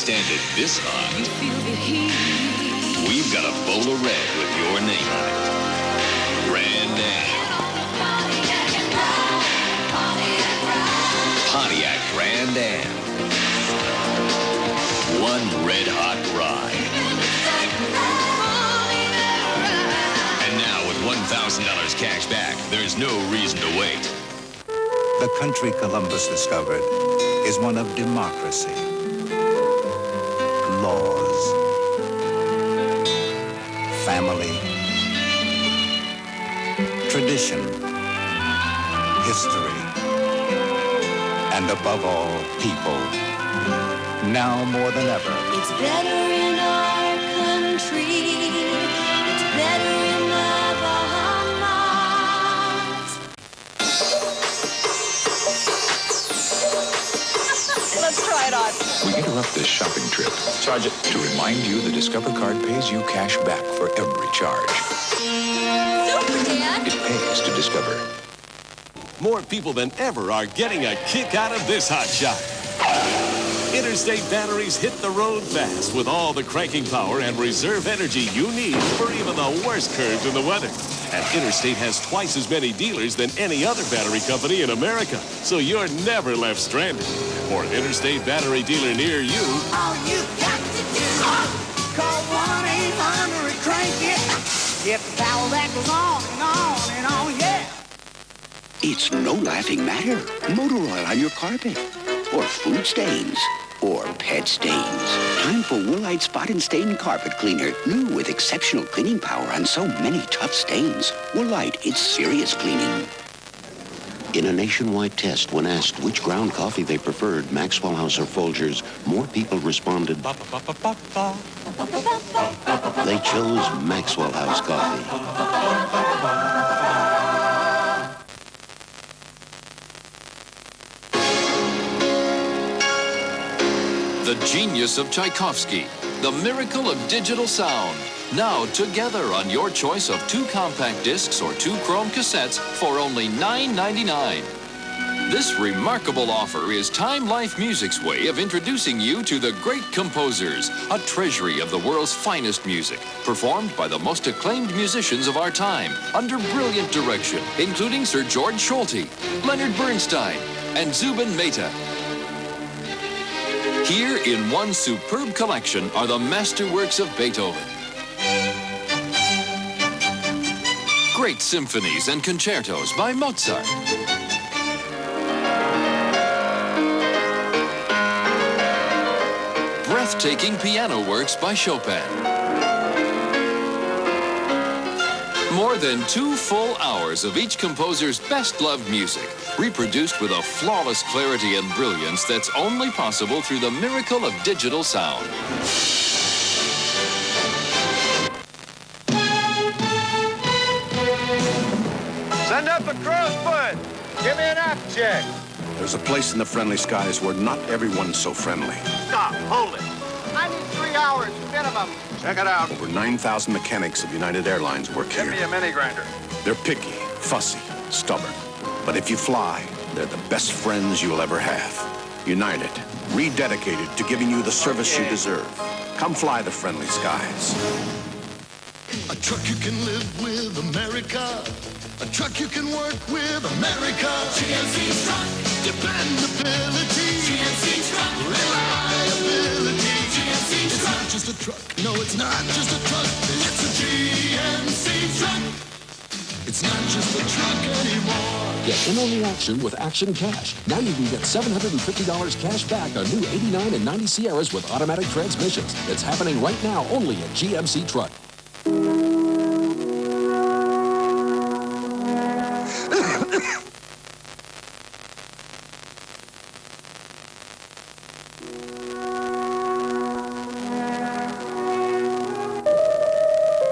stand it this hot, we've got a bowl of red with your name on it. Grand Am. Pontiac Grand Am. One red-hot ride. And now with $1,000 cash back, there's no reason to wait. The country Columbus discovered is one of democracy, laws, family, tradition, history, and above all, people. Now more than ever. It's better in our country. It's better in the Bahamas. Let's try it on. We interrupt this shopping trip. Charge it. To remind you the Discover card pays you cash back for every charge. Super, Dad. It pays to Discover. More people than ever are getting a kick out of this hot shot. Interstate batteries hit the road fast with all the cranking power and reserve energy you need for even the worst curves in the weather. And Interstate has twice as many dealers than any other battery company in America, so you're never left stranded. For an Interstate battery dealer near you, all you got to do, call 1-800-CRANK-IT. Get the power that goes on and on and on, yeah. It's no laughing matter. Motor oil on your carpet, or food stains, or pet stains. Time for Woolite Spot and Stain Carpet Cleaner. New with exceptional cleaning power on so many tough stains. Woolite, it's serious cleaning. In a nationwide test, when asked which ground coffee they preferred, Maxwell House or Folgers, more people responded, they chose Maxwell House coffee. The genius of Tchaikovsky, the miracle of digital sound. Now together on your choice of 2 compact discs or 2 chrome cassettes for only $9.99. This remarkable offer is Time Life Music's way of introducing you to the great composers, a treasury of the world's finest music, performed by the most acclaimed musicians of our time, under brilliant direction, including Sir George Scholti, Leonard Bernstein, and Zubin Mehta. Here in one superb collection are the masterworks of Beethoven, great symphonies and concertos by Mozart, breathtaking piano works by Chopin, more than 2 full hours of each composer's best-loved music, reproduced with a flawless clarity and brilliance that's only possible through the miracle of digital sound. Send up a crowsfoot. Give me an app check. There's a place in the friendly skies where not everyone's so friendly. Stop. Hold it. I need 3 hours minimum. Check it out. Over 9,000 mechanics of United Airlines work here. Give me a mini grinder. They're picky, fussy, stubborn. But if you fly, they're the best friends you'll ever have. United, rededicated to giving you the service you deserve. Come fly the friendly skies. A truck you can live with, America. A truck you can work with, America. GMC truck. Dependability. GMC truck. Reliability. GMC truck. It's not just a truck. No, it's not just a truck. It's a GMC truck. It's not just a truck anymore. Get in on the action with Action Cash. Now you can get $750 cash back on new 89 and 90 Sierras with automatic transmissions. It's happening right now only at GMC Truck.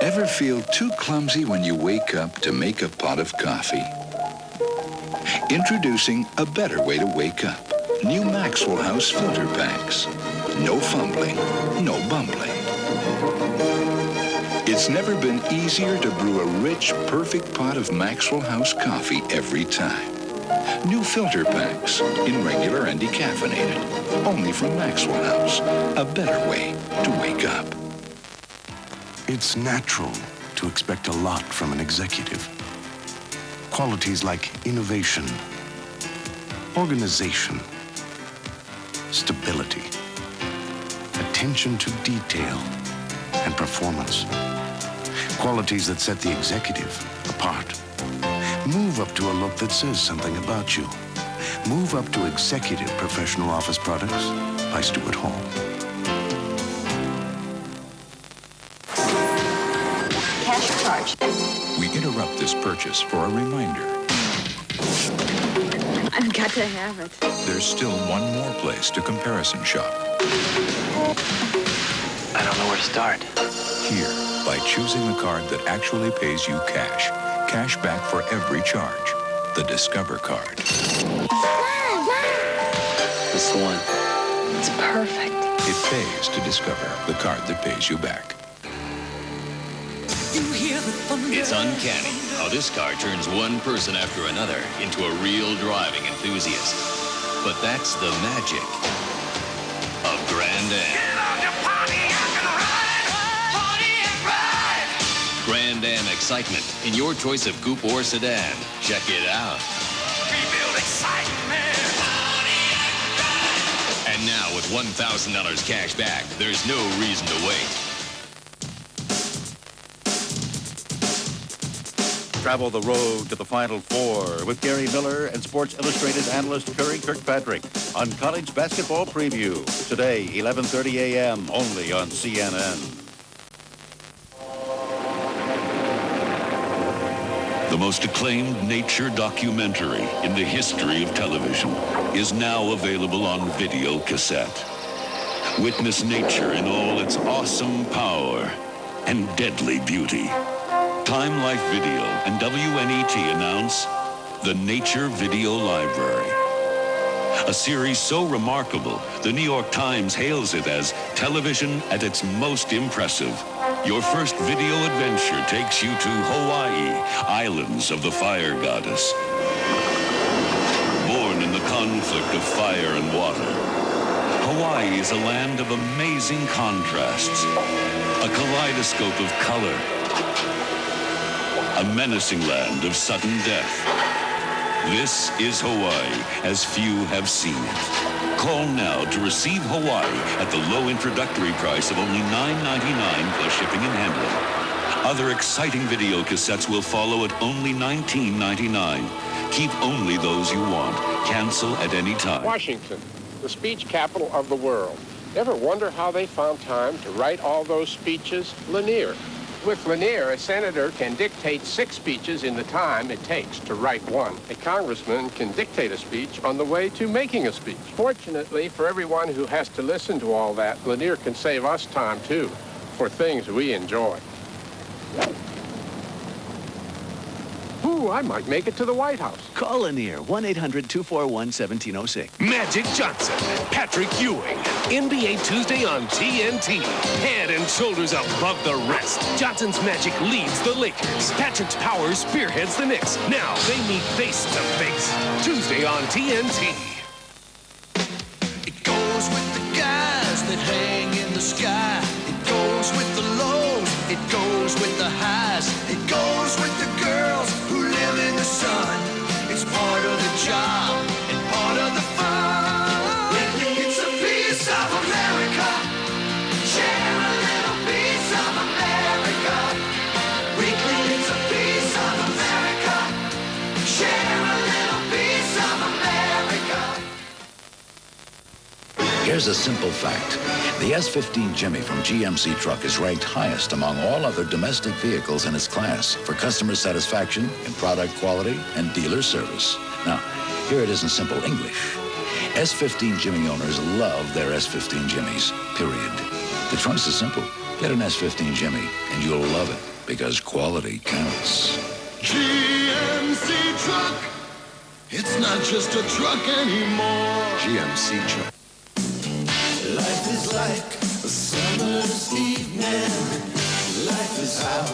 Ever feel too clumsy when you wake up to make a pot of coffee? Introducing a better way to wake up. New Maxwell House filter packs. No fumbling, no bumbling. It's never been easier to brew a rich, perfect pot of Maxwell House coffee every time. New filter packs in regular and decaffeinated. Only from Maxwell House. A better way to wake up. It's natural to expect a lot from an executive. Qualities like innovation, organization, stability, attention to detail, and performance. Qualities that set the executive apart. Move up to a look that says something about you. Move up to Executive Professional Office Products by Stuart Hall. Cash charge. We interrupt this purchase for a reminder. I've got to have it. There's still one more place to comparison shop. I don't know where to start. Here, by choosing the card that actually pays you cash. Cash back for every charge. The Discover card. This is the one. It's perfect. It pays to Discover, the card that pays you back. It's uncanny how this car turns one person after another into a real driving enthusiast. But that's the magic of Grand Am. Grand Am excitement in your choice of coupe or sedan. Check it out. We build excitement. And now with $1,000 cash back, there's no reason to wait. Travel the road to the Final Four with Gary Miller and Sports Illustrated analyst Curry Kirkpatrick on College Basketball Preview. Today, 11:30 a.m. only on CNN. The most acclaimed nature documentary in the history of television is now available on video cassette. Witness nature in all its awesome power and deadly beauty. Time Life Video and WNET announce the Nature Video Library. A series so remarkable, the New York Times hails it as television at its most impressive. Your first video adventure takes you to Hawaii, islands of the fire goddess. Born in the conflict of fire and water, Hawaii is a land of amazing contrasts, a kaleidoscope of color, a menacing land of sudden death. This is Hawaii as few have seen it. Call now to receive Hawaii at the low introductory price of only $9.99 plus shipping and handling. Other exciting video cassettes will follow at only $19.99. Keep only those you want. Cancel at any time. Washington, the speech capital of the world. Ever wonder how they found time to write all those speeches? Lanier. With Lanier, a senator can dictate 6 speeches in the time it takes to write one. A congressman can dictate a speech on the way to making a speech. Fortunately, for everyone who has to listen to all that, Lanier can save us time, too, for things we enjoy. Ooh, I might make it to the White House. Call Lanier, 1-800-241-1706. Magic Johnson, Patrick Ewing. NBA Tuesday on TNT. Head and shoulders above the rest. Johnson's magic leads the Lakers. Patrick's power spearheads the Knicks. Now they meet face to face. Tuesday on TNT. It goes with the guys that hang in the sky. It goes with the lows. It goes with the highs. It goes with the girls who live in the sun. It's part of the job and part of the fun. It's a piece of America. Share a little piece of America. Weekly, it's a piece of America. Share a little piece of America. Here's a simple fact. The S15 Jimmy from GMC Truck is ranked highest among all other domestic vehicles in its class for customer satisfaction in product quality and dealer service. Now, here it is in simple English. S15 Jimmy owners love their S15 Jimmys, period. The choice is simple. Get an S15 Jimmy, and you'll love it, because quality counts. GMC Truck. It's not just a truck anymore. GMC Truck. Life is like a summer's evening. Life is how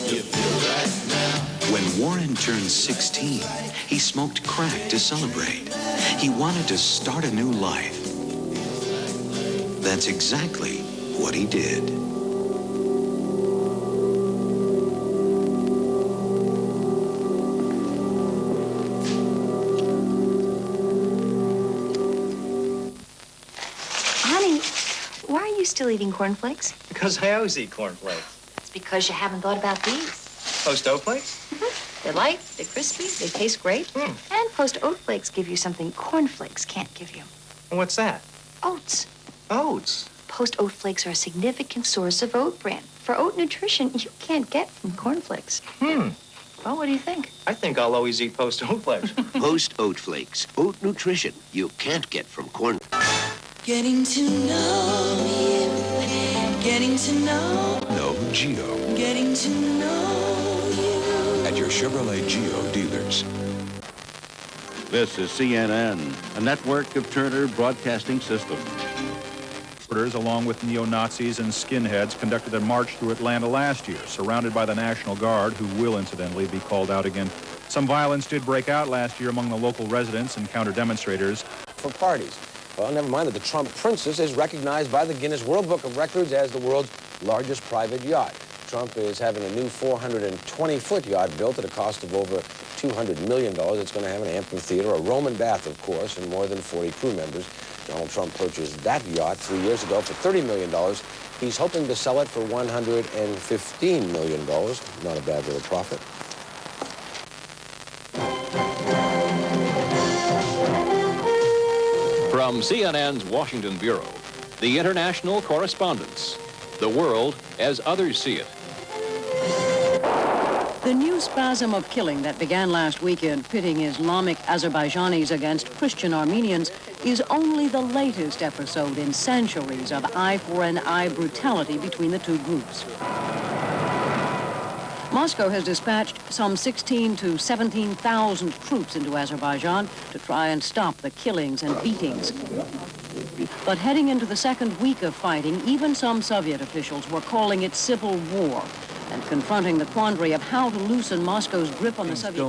you feel right now. When Warren turned 16, he smoked crack to celebrate. He wanted to start a new life. That's exactly what he did. Honey, why are you still eating cornflakes? Because I always eat cornflakes. It's because you haven't thought about these. Post oat flakes? They're light, they're crispy, they taste great. And Post Oat Flakes give you something cornflakes can't give you. What's that? Oats. Oats? Post Oat Flakes are a significant source of oat bran. For oat nutrition you can't get from cornflakes. Well, what do you think? I think I'll always eat Post Oat Flakes. Post Oat Flakes. Oat nutrition you can't get from corn. Getting to know you, getting to know, No Geo. getting to know you. At your Chevrolet Geo dealers. This is CNN, a network of Turner Broadcasting System. Along with neo-Nazis and skinheads, conducted a march through Atlanta last year, surrounded by the National Guard, who will incidentally be called out again. Some violence did break out last year among the local residents and counter-demonstrators. For parties. Well, never mind that the Trump Princess is recognized by the Guinness World Book of Records as the world's largest private yacht. Trump is having a new 420-foot yacht built at a cost of over $200 million. It's going to have an amphitheater, a Roman bath, of course, and more than 40 crew members. Donald Trump purchased that yacht 3 years ago for $30 million. He's hoping to sell it for $115 million. Not a bad little profit. From CNN's Washington Bureau, the international correspondence. The world as others see it. The new spasm of killing that began last weekend, pitting Islamic Azerbaijanis against Christian Armenians, is only the latest episode in centuries of eye-for-an-eye brutality between the two groups. Moscow has dispatched some 16,000 to 17,000 troops into Azerbaijan to try and stop the killings and beatings. But heading into the second week of fighting, even some Soviet officials were calling it civil war and confronting the quandary of how to loosen Moscow's grip on the Soviet...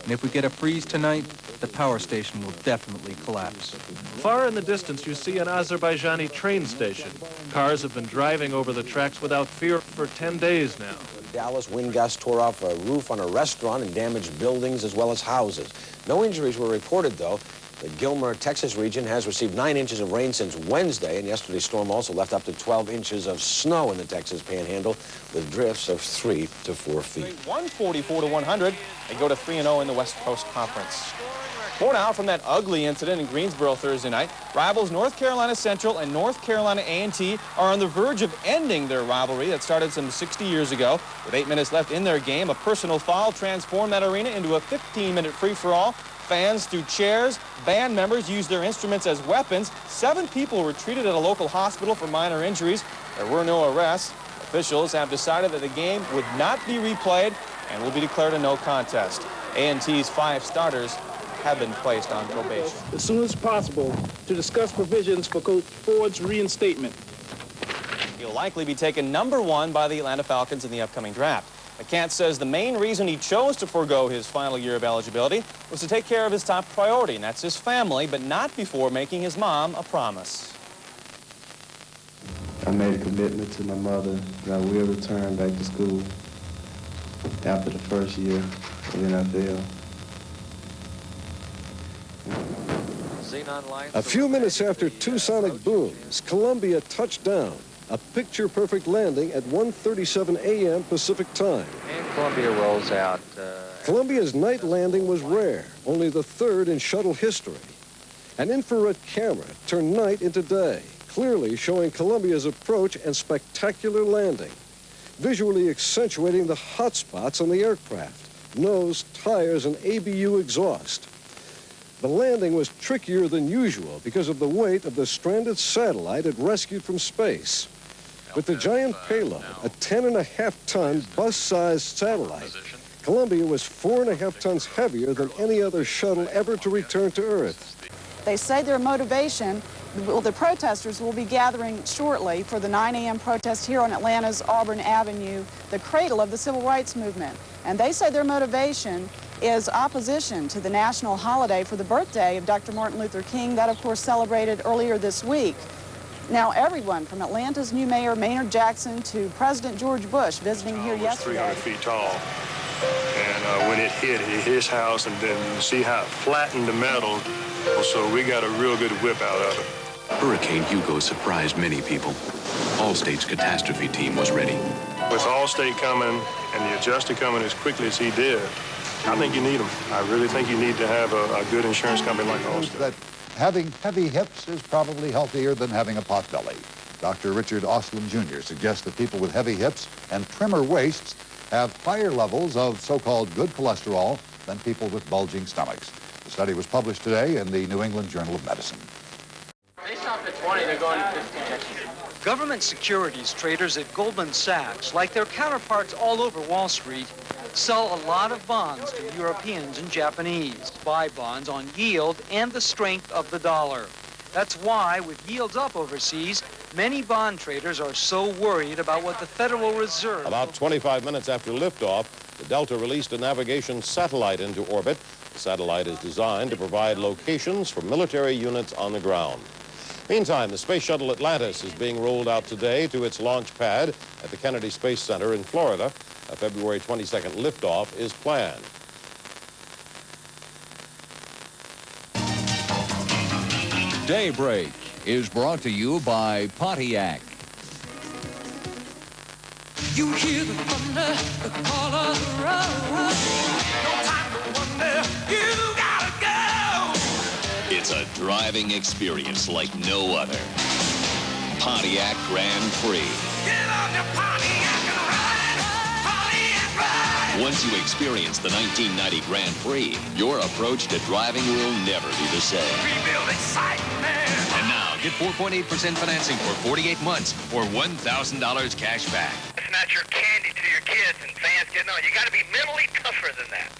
And if we get a freeze tonight, the power station will definitely collapse. Far in the distance, you see an Azerbaijani train station. Cars have been driving over the tracks without fear for 10 days now. Dallas, wind gusts tore off a roof on a restaurant and damaged buildings as well as houses. No injuries were reported, though. The Gilmer, Texas region has received 9 inches of rain since Wednesday, and yesterday's storm also left up to 12 inches of snow in the Texas Panhandle, with drifts of 3 to 4 feet. 144 to 100. They go to 3-0 in the West Coast Conference. More now from that ugly incident in Greensboro Thursday night. Rivals North Carolina Central and North Carolina A&T are on the verge of ending their rivalry that started some 60 years ago. With 8 minutes left in their game, a personal foul transformed that arena into a 15-minute free-for-all. Fans threw chairs, band members used their instruments as weapons. 7 people were treated at a local hospital for minor injuries. There were no arrests. Officials have decided that the game would not be replayed and will be declared a no contest. A&T's 5 starters have been placed on probation. As soon as possible to discuss provisions for Coach Ford's reinstatement. He'll likely be taken #1 by the Atlanta Falcons in the upcoming draft. McCants says the main reason he chose to forego his final year of eligibility was to take care of his top priority, and that's his family, but not before making his mom a promise. I made a commitment to my mother that I will return back to school after the first year, and then I failed. A few minutes after 2 sonic booms, Columbia touched down. A picture-perfect landing at 1:37 a.m. Pacific time. And Columbia rolls out. Columbia's night landing was rare, only the 3rd in shuttle history. An infrared camera turned night into day, clearly showing Columbia's approach and spectacular landing, visually accentuating the hot spots on the aircraft: nose, tires, and ABU exhaust. The landing was trickier than usual because of the weight of the stranded satellite it rescued from space. With the giant payload, a 10.5-ton bus-sized satellite, Columbia was 4.5 tons heavier than any other shuttle ever to return to Earth. They say their motivation the protesters will be gathering shortly for the 9 a.m. protest here on Atlanta's Auburn Avenue, the cradle of the civil rights movement. And they say their motivation is opposition to the national holiday for the birthday of Dr. Martin Luther King, that of course celebrated earlier this week. Now everyone from Atlanta's new mayor Maynard Jackson to President George Bush visiting here yesterday. 300 feet tall. And when it hit his house, and then you see how it flattened the metal, so we got a real good whip out of it. Hurricane Hugo surprised many people. Allstate's catastrophe team was ready. With Allstate coming and the adjuster coming as quickly as he did, I think you need them. I really think you need to have a good insurance company like Allstate. That having heavy hips is probably healthier than having a pot belly. Dr. Richard Ostlund Jr. suggests that people with heavy hips and trimmer waists have higher levels of so-called good cholesterol than people with bulging stomachs. The study was published today in the New England Journal of Medicine. They stopped at 20, they're going to 15. Government securities traders at Goldman Sachs, like their counterparts all over Wall Street, sell a lot of bonds to Europeans and Japanese, buy bonds on yield and the strength of the dollar. That's why, with yields up overseas, many bond traders are so worried about what the Federal Reserve... About 25 minutes after liftoff, the Delta released a navigation satellite into orbit. The satellite is designed to provide locations for military units on the ground. Meantime, the Space Shuttle Atlantis is being rolled out today to its launch pad at the Kennedy Space Center in Florida. A February 22nd liftoff is planned. Daybreak is brought to you by Pontiac. You hear the thunder, the call of the road. No time to wonder, you gotta go. It's a driving experience like no other. Pontiac Grand Prix. Get on your Pontiac and ride, Pontiac ride. Once you experience the 1990 Grand Prix, your approach to driving will never be the same. Rebuild excitement. And now, get 4.8% financing for 48 months or $1,000 cash back. It's not your candy to your kids and fans getting on. You got to be mentally tougher than that.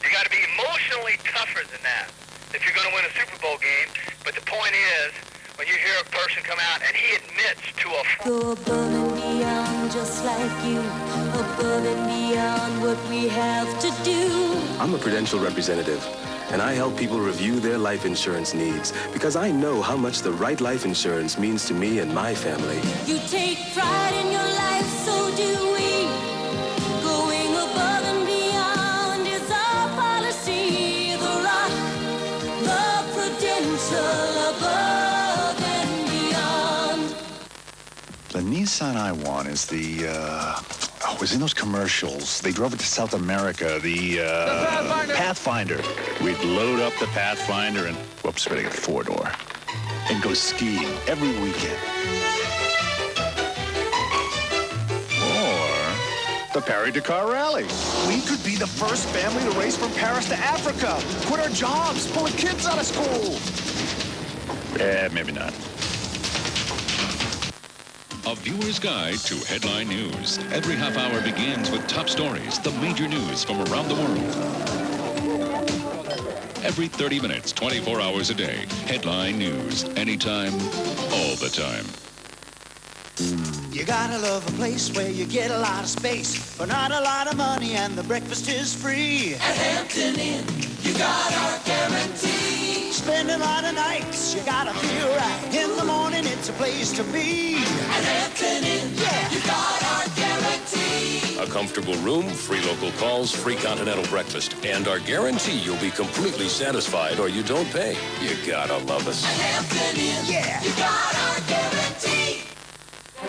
You got to be emotionally tougher than that if you're going to win a Super Bowl game. But the point is, when you hear a person come out and he admits to a... Go above and beyond just like you, above and beyond what we have to do. I'm a Prudential representative, and I help people review their life insurance needs because I know how much the right life insurance means to me and my family. You take pride in your life, so do we. Going above and beyond is our policy. The rock, the Prudential above and beyond. The Nissan I want is the, it was in those commercials. They drove it to South America, the Pathfinder. We'd load up the Pathfinder and, whoops, better get a four-door, and go skiing every weekend. Or the Paris-Dakar Rally. We could be the first family to race from Paris to Africa. Quit our jobs, pulling kids out of school. Yeah, maybe not. A viewer's guide to headline news. Every half hour begins with top stories, the major news from around the world. Every 30 minutes, 24 hours a day. Headline news. Anytime, all the time. You gotta love a place where you get a lot of space for not a lot of money and the breakfast is free. At Hampton Inn, you got our guarantee. Spend a lot of nights, you gotta feel right. In the morning, it's a place to be. At Hampton Inn, yeah, you got our guarantee. A comfortable room, free local calls, free continental breakfast, and our guarantee you'll be completely satisfied or you don't pay. You gotta love us. At Hampton Inn, yeah, you got our guarantee.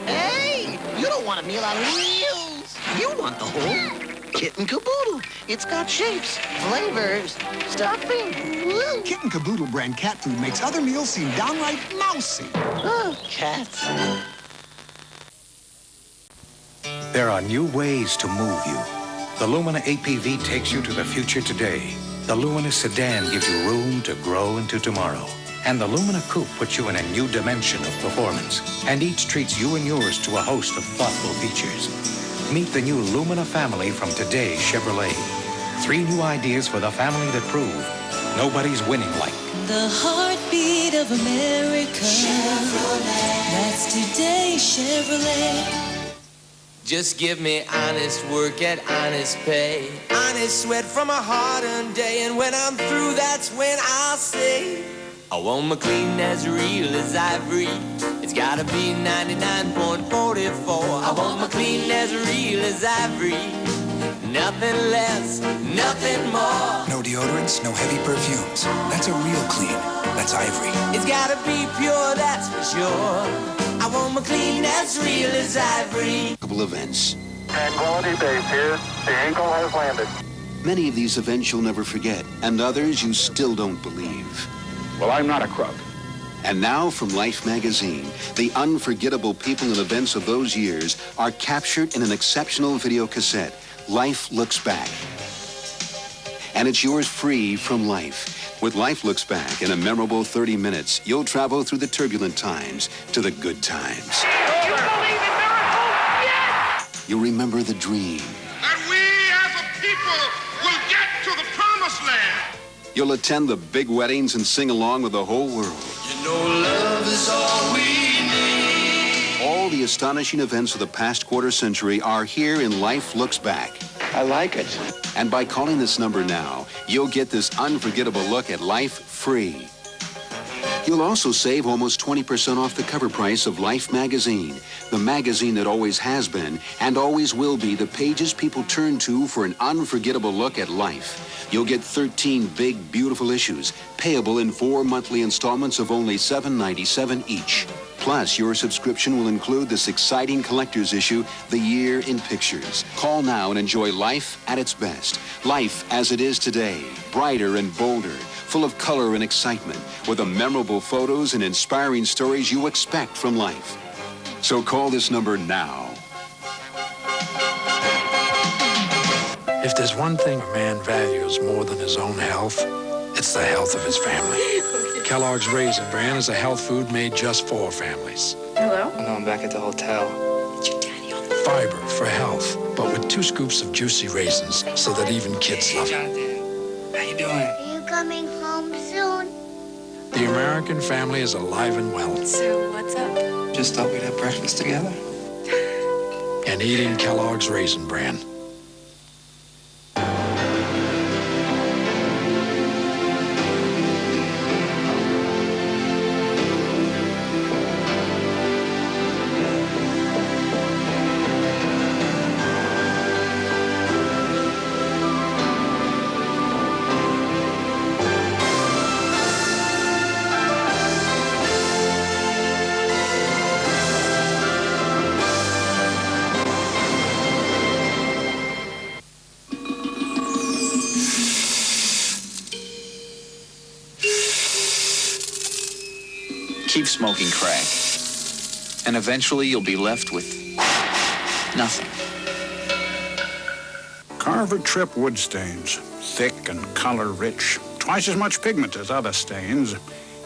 Hey, you don't want a meal on wheels. You want the whole kit and caboodle. It's got shapes, flavors, stuffing. Woo. Kit and Caboodle brand cat food makes other meals seem downright mousy. Oh, cats. There are new ways to move you. The Lumina APV takes you to the future today. The Lumina sedan gives you room to grow into tomorrow. And the Lumina Coupe puts you in a new dimension of performance. And each treats you and yours to a host of thoughtful features. Meet the new Lumina family from today's Chevrolet. 3 new ideas for the family that prove nobody's winning like The heartbeat of America. Chevrolet. That's today, Chevrolet. Just give me honest work at honest pay. Honest sweat from a hard-earned day. And when I'm through, that's when I'll say, I want my clean as real as ivory. It's gotta be 99.44. I want my clean as real as ivory. Nothing less, nothing more. No deodorants, no heavy perfumes. That's a real clean. That's ivory. It's gotta be pure, that's for sure. I want my clean as real as ivory. Couple events. Tranquility Base here. The Eagle has landed. Many of these events you'll never forget, and others you still don't believe. Well, I'm not a crook. And now from Life magazine, the unforgettable people and events of those years are captured in an exceptional video cassette, Life Looks Back. And it's yours free from Life. With Life Looks Back, in a memorable 30 minutes, you'll travel through the turbulent times to the good times. You believe in miracles? Yes! You'll remember the dream. And we as a people will get to the promised land. You'll attend the big weddings and sing along with the whole world. You know love is all we need. All the astonishing events of the past quarter century are here in Life Looks Back. I like it. And by calling this number now, you'll get this unforgettable look at life free. You'll also save almost 20% off the cover price of Life magazine, the magazine that always has been and always will be the pages people turn to for an unforgettable look at life. You'll get 13 big, beautiful issues, payable in 4 monthly installments of only $7.97 each. Plus, your subscription will include this exciting collector's issue, The Year in Pictures. Call now and enjoy life at its best. Life as it is today, brighter and bolder, full of color and excitement, with the memorable photos and inspiring stories you expect from life. So call this number now. If there's one thing a man values more than his own health, it's the health of his family. Kellogg's Raisin Bran is a health food made just for families. Hello? No, I'm back at the hotel. Fiber for health, but with 2 scoops of juicy raisins so that even kids love it. How you doing? Are you coming home soon? The American family is alive and well. So, what's up? Just thought we'd have breakfast together. And eating Kellogg's Raisin Bran. Keep smoking crack, and eventually you'll be left with nothing. Carver Trip wood stains, thick and color-rich, twice as much pigment as other stains,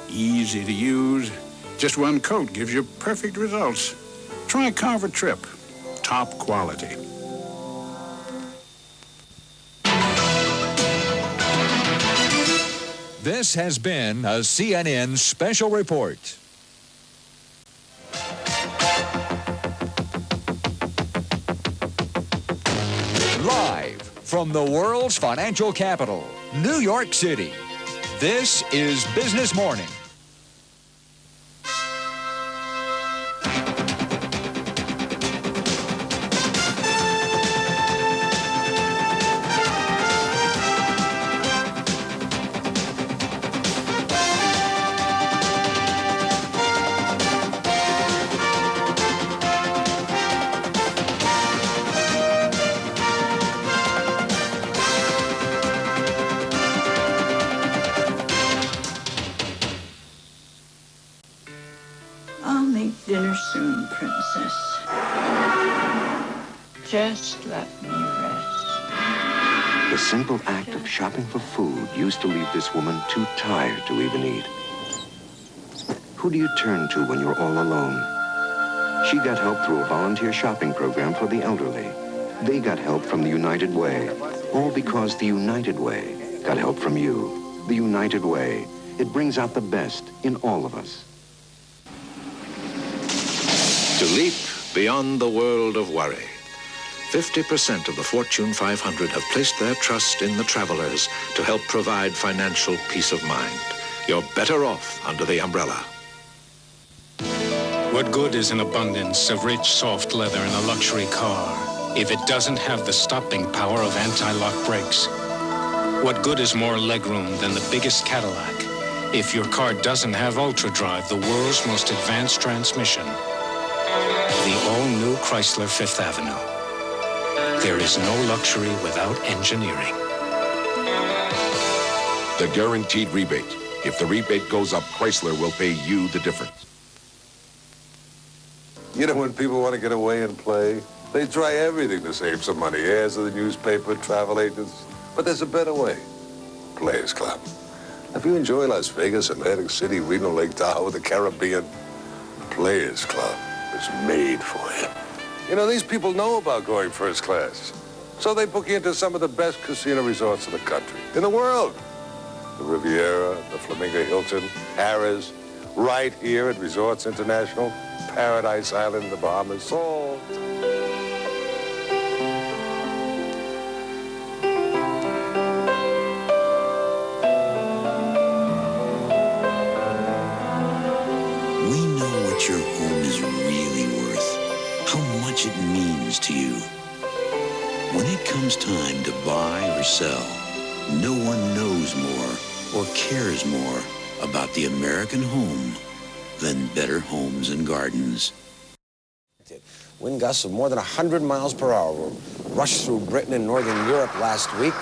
easy to use. Just one coat gives you perfect results. Try Carver Trip, top quality. This has been a CNN special report. Live from the world's financial capital, New York City, this is Business Morning. Dinner soon, Princess. Just let me rest. The simple act of shopping for food used to leave this woman too tired to even eat. Who do you turn to when you're all alone? She got help through a volunteer shopping program for the elderly. They got help from the United Way, all because the United Way got help from you. The United Way. It brings out the best in all of us. To leap beyond the world of worry. 50% of the Fortune 500 have placed their trust in the travelers to help provide financial peace of mind. You're better off under the umbrella. What good is an abundance of rich, soft leather in a luxury car if it doesn't have the stopping power of anti-lock brakes? What good is more legroom than the biggest Cadillac if your car doesn't have UltraDrive, the world's most advanced transmission? The all-new Chrysler Fifth Avenue. There is no luxury without engineering. The guaranteed rebate. If the rebate goes up, Chrysler will pay you the difference. You know, when people want to get away and play, they try everything to save some money. Ads in the newspaper, travel agents. But there's a better way. Players Club. If you enjoy Las Vegas, Atlantic City, Reno, Lake Tahoe, the Caribbean, Players Club is made for you. You know, these people know about going first class. So they book you into some of the best casino resorts in the country, in the world. The Riviera, the Flamingo Hilton, Harrah's, right here at Resorts International, Paradise Island in the Bahamas, all. We know what your home is really worth, how much it means to you. When it comes time to buy or sell, no one knows more or cares more about the American home than Better Homes and Gardens. Wind gusts of more than 100 miles per hour rushed through Britain and northern Europe last week.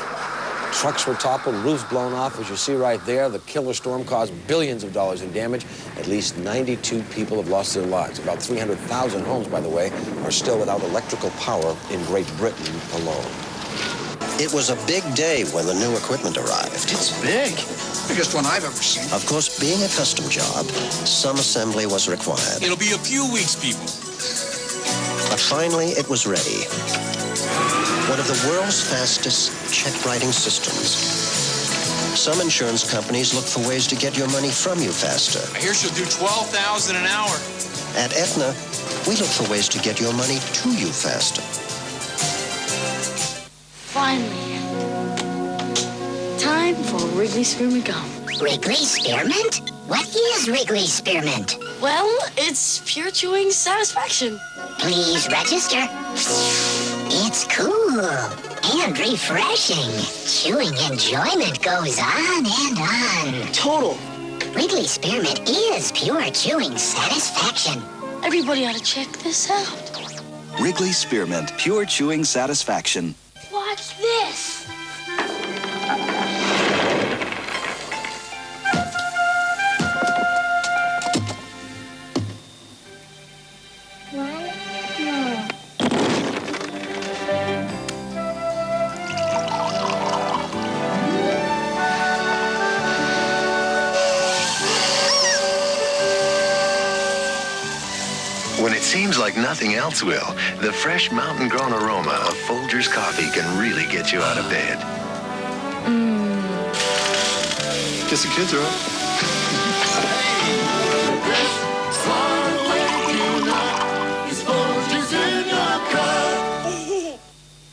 Trucks were toppled, roofs blown off, as you see right there. The killer storm caused billions of dollars in damage. At least 92 people have lost their lives. About 300,000 homes, by the way, are still without electrical power in Great Britain alone. It was a big day when the new equipment arrived. It's big. Biggest one I've ever seen. Of course, being a custom job, some assembly was required. It'll be a few weeks, people. But finally, it was ready. One of the world's fastest check-writing systems. Some insurance companies look for ways to get your money from you faster. I hear she'll do $12,000 an hour. At Aetna, we look for ways to get your money to you faster. Finally. Time for Wrigley Spearmint Gum. Wrigley Spearmint? What is Wrigley Spearmint? Well, it's pure chewing satisfaction. Please register. It's cool and refreshing. Chewing enjoyment goes on and on. Total. Wrigley Spearmint is pure chewing satisfaction. Everybody ought to check this out. Wrigley Spearmint, pure chewing satisfaction. Watch this. When it seems like nothing else will, the fresh mountain-grown aroma of Folgers coffee can really get you out of bed. Guess the kids are up.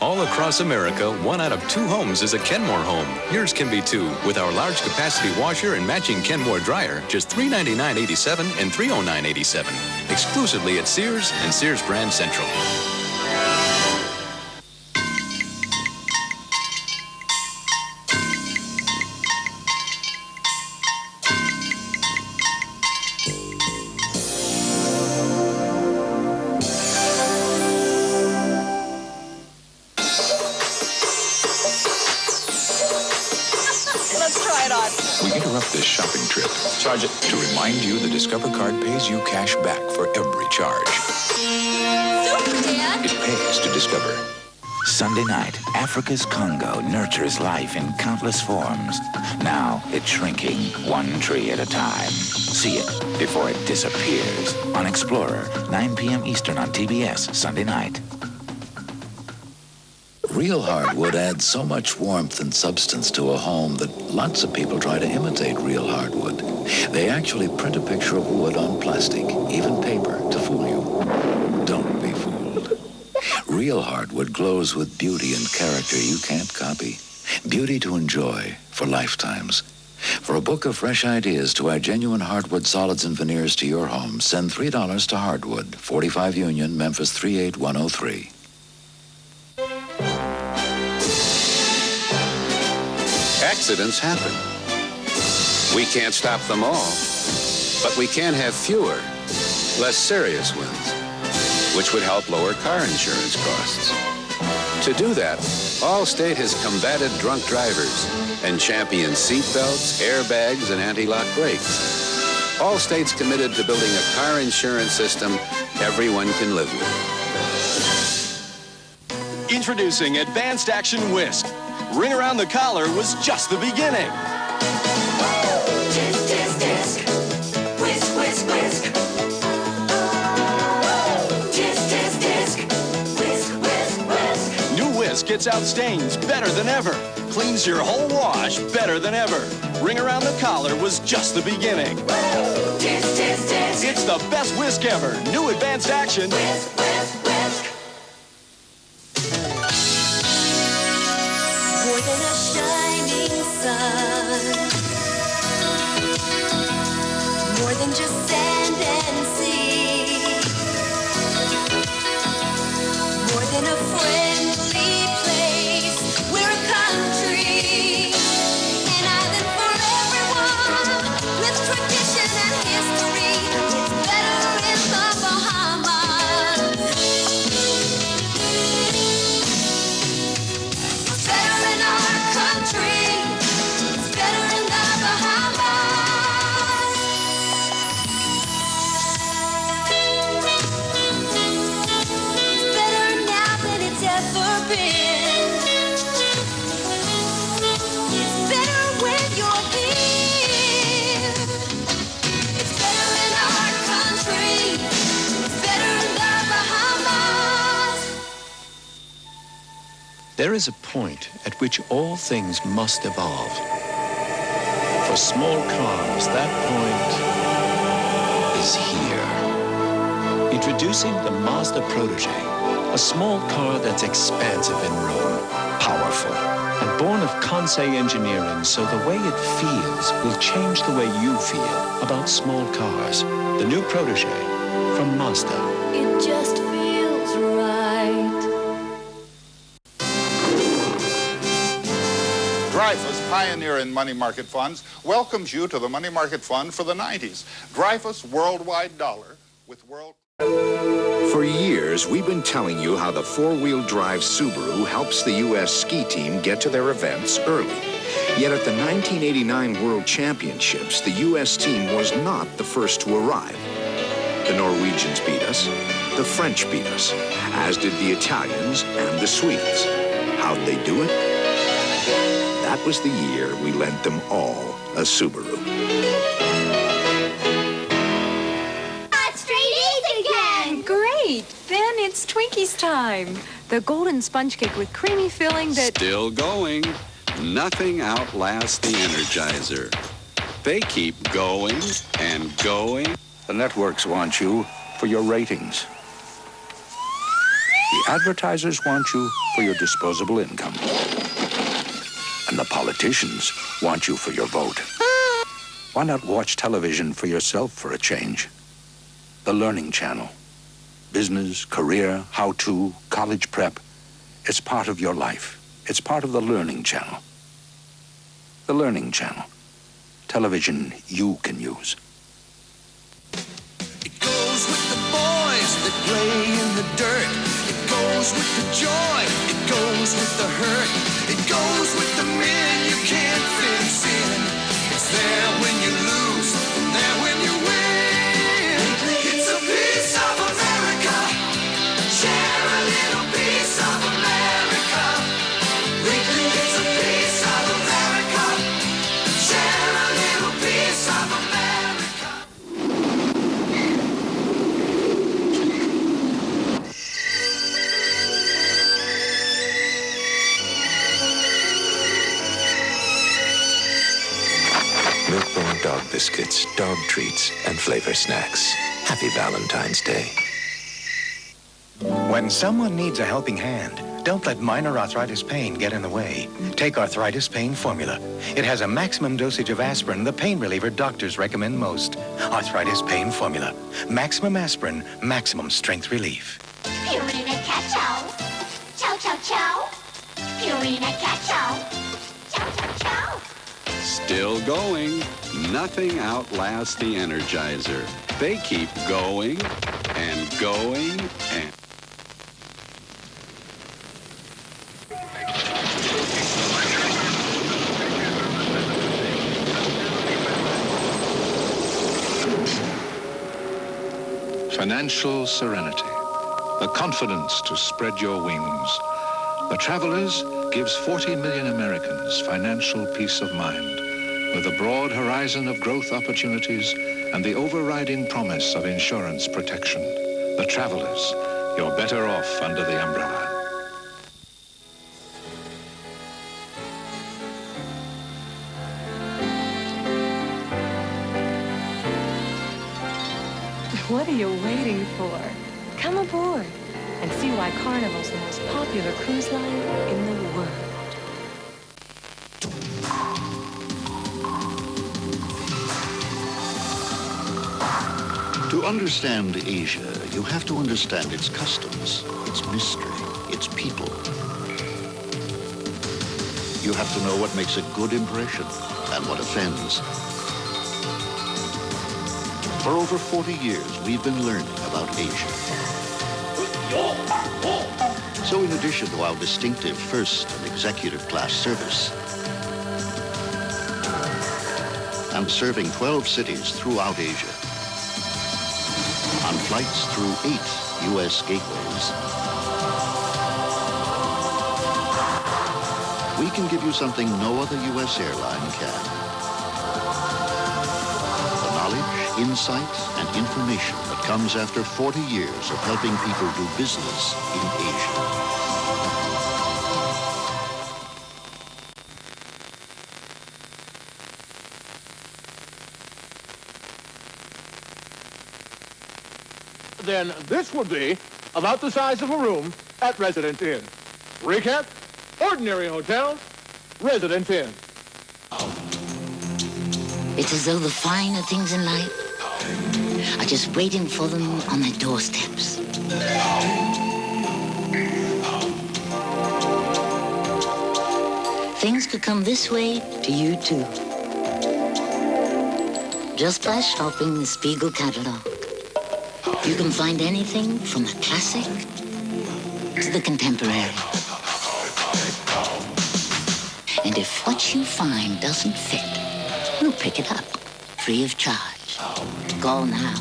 All across America, 1 out of 2 homes is a Kenmore home. Yours can be too, with our large capacity washer and matching Kenmore dryer, just $399.87 and $309.87. Exclusively at Sears and Sears Brand Central. We interrupt this shopping trip. Charge it. To remind you the Discover card pays you cash back for every charge. Super, Dad. It pays to Discover. Sunday night, Africa's Congo nurtures life in countless forms. Now it's shrinking, one tree at a time. See it before it disappears on Explorer, 9 p.m. Eastern on TBS, Sunday night. Real hardwood adds so much warmth and substance to a home that lots of people try to imitate real hardwood. They actually print a picture of wood on plastic, even paper, to fool you. Don't be fooled. Real hardwood glows with beauty and character you can't copy. Beauty to enjoy for lifetimes. For a book of fresh ideas to add genuine hardwood solids and veneers to your home, send $3 to Hardwood, 45 Union, Memphis 38103. Accidents happen. We can't stop them all, but we can have fewer, less serious ones, which would help lower car insurance costs. To do that, Allstate has combated drunk drivers and championed seatbelts, airbags, and anti-lock brakes. Allstate's committed to building a car insurance system everyone can live with. Introducing Advanced Action Whisk. Ring around the collar was just the beginning. Disc, disc, disc. Whisk, whisk, whisk. Disc, disc, disc. Whisk, whisk, whisk. New Whisk gets out stains better than ever. Cleans your whole wash better than ever. Ring around the collar was just the beginning. Disc, disc, disc. It's the best whisk ever. New Advanced Action. Whisk, whisk, whisk. More than a shining sun, more than just sand and sea, more than a friendly place, we're a country, an island for everyone, with tradition and history. It's better in the Bahamas. It's better in our country. It's better in the Bahamas. It's better now than it's ever been. It's better when you're here. It's better in our country. It's better in the Bahamas. There is a point at which all things must evolve. For small cars, that point is here. Introducing the Mazda Protege, a small car that's expansive in room, powerful, and born of Kansei engineering, so the way it feels will change the way you feel about small cars. The new Protege from Mazda. It just feels right. Dreyfus, pioneer in money market funds, welcomes you to the money market fund for the 90s. Dreyfus Worldwide Dollar with world... For years, we've been telling you how the four-wheel drive Subaru helps the U.S. ski team get to their events early. Yet at the 1989 World Championships, the U.S. team was not the first to arrive. The Norwegians beat us, the French beat us, as did the Italians and the Swedes. How'd they do it? That was the year we lent them all a Subaru. Straight A's again! Great! Ben, it's Twinkies time. The golden sponge cake with creamy filling that... Still going. Nothing outlasts the Energizer. They keep going and going. The networks want you for your ratings. The advertisers want you for your disposable income. And the politicians want you for your vote. Why not watch television for yourself for a change? The Learning Channel. Business, career, how-to, college prep. It's part of your life. It's part of the Learning Channel. The Learning Channel. Television you can use. It goes with the boys that play in the dirt. It goes with the joy. It goes with the hurt. It goes with the men you can't fix in. It's there when you lose, there when you win. It's a piece of America. Share a little piece of America. Weekly, it's a piece of America. Share a little piece of America. dog biscuits, dog treats, and flavor snacks. Happy Valentine's Day. When someone needs a helping hand, don't let minor arthritis pain get in the way. Take Arthritis Pain Formula. It has a maximum dosage of aspirin, the pain reliever doctors recommend most. Arthritis Pain Formula. Maximum aspirin, maximum strength relief. Purina cat chow. Chow chow chow. Purina cat chow. Chow chow chow. Still going. Nothing outlasts the Energizer. They keep going and going and... Financial serenity, the confidence to spread your wings. The Travelers gives 40 million Americans financial peace of mind, with a broad horizon of growth opportunities and the overriding promise of insurance protection. The Travelers, you're better off under the umbrella. What are you waiting for? Come aboard and see why Carnival's the most popular cruise line in the world. To understand Asia, you have to understand its customs, its mystery, its people. You have to know what makes a good impression and what offends. For over 40 years, we've been learning about Asia. So in addition to our distinctive first and executive class service, and serving 12 cities throughout Asia, on flights through 8 U.S. gateways, we can give you something no other U.S. airline can. The knowledge, insight, and information that comes after 40 years of helping people do business in Asia. Then this would be about the size of a room at Residence Inn. Recap, ordinary hotel, Residence Inn. It's as though the finer things in life are just waiting for them on their doorsteps. Things could come this way to you too. Just by shopping the Spiegel catalog. You can find anything from the classic to the contemporary. And if what you find doesn't fit, we'll pick it up, free of charge. Call now.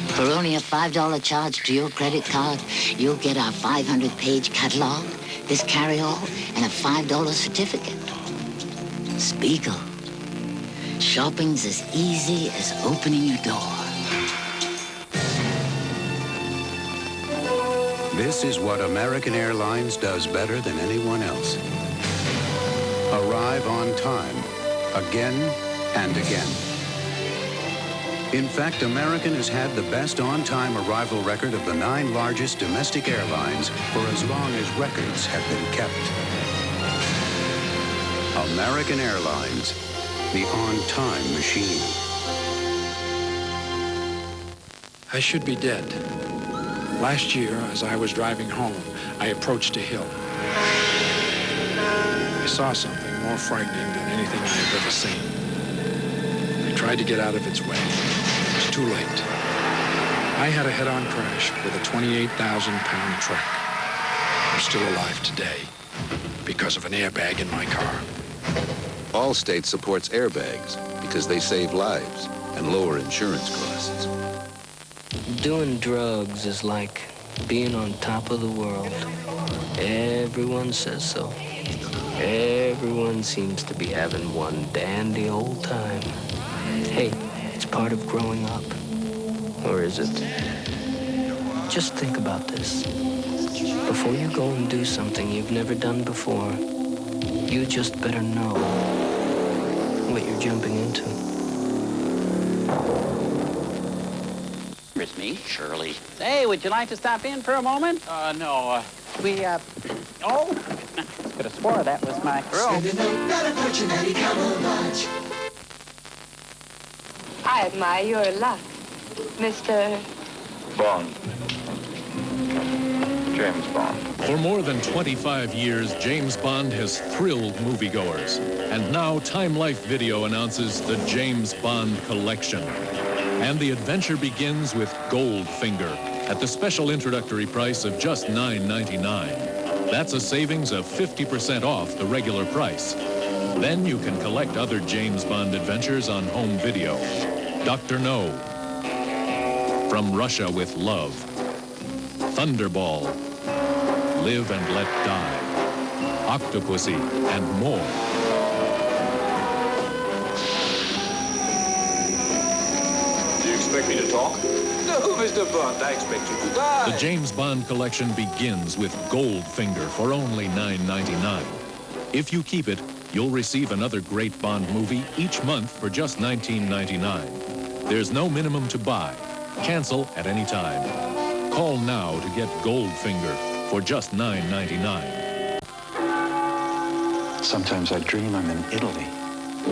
For only a $5 charge to your credit card, you'll get our 500-page catalog, this carry-all, and a $5 certificate. Spiegel. Shopping's as easy as opening your door. This is what American Airlines does better than anyone else. Arrive on time, again and again. In fact, American has had the best on-time arrival record of the 9 largest domestic airlines for as long as records have been kept. American Airlines, the on-time machine. I should be dead. Last year, as I was driving home, I approached a hill. I saw something more frightening than anything I have ever seen. I tried to get out of its way. It was too late. I had a head-on crash with a 28,000-pound truck. I'm still alive today because of an airbag in my car. Allstate supports airbags because they save lives and lower insurance costs. Doing drugs is like being on top of the world. Everyone says so. Everyone seems to be having one dandy old time. Hey, it's part of growing up. Or is it? Just think about this. Before you go and do something you've never done before, you just better know what you're jumping into. It's me, Shirley. Hey, would you like to stop in for a moment? No. Oh, could have swore that was my girl. I admire your luck, Mr. Bond. James Bond. For more than 25 years, James Bond has thrilled moviegoers. And now Time Life Video announces the James Bond Collection. And the adventure begins with Goldfinger at the special introductory price of just $9.99. That's a savings of 50% off the regular price. Then you can collect other James Bond adventures on home video. Dr. No, From Russia with Love, Thunderball, Live and Let Die, Octopussy, and more. Do you expect me to talk? No, Mr. Bond, I expect you to die. The James Bond collection begins with Goldfinger for only $9.99. If you keep it, you'll receive another great Bond movie each month for just $19.99. There's no minimum to buy. Cancel at any time. Call now to get Goldfinger for just $9.99. Sometimes I dream I'm in Italy,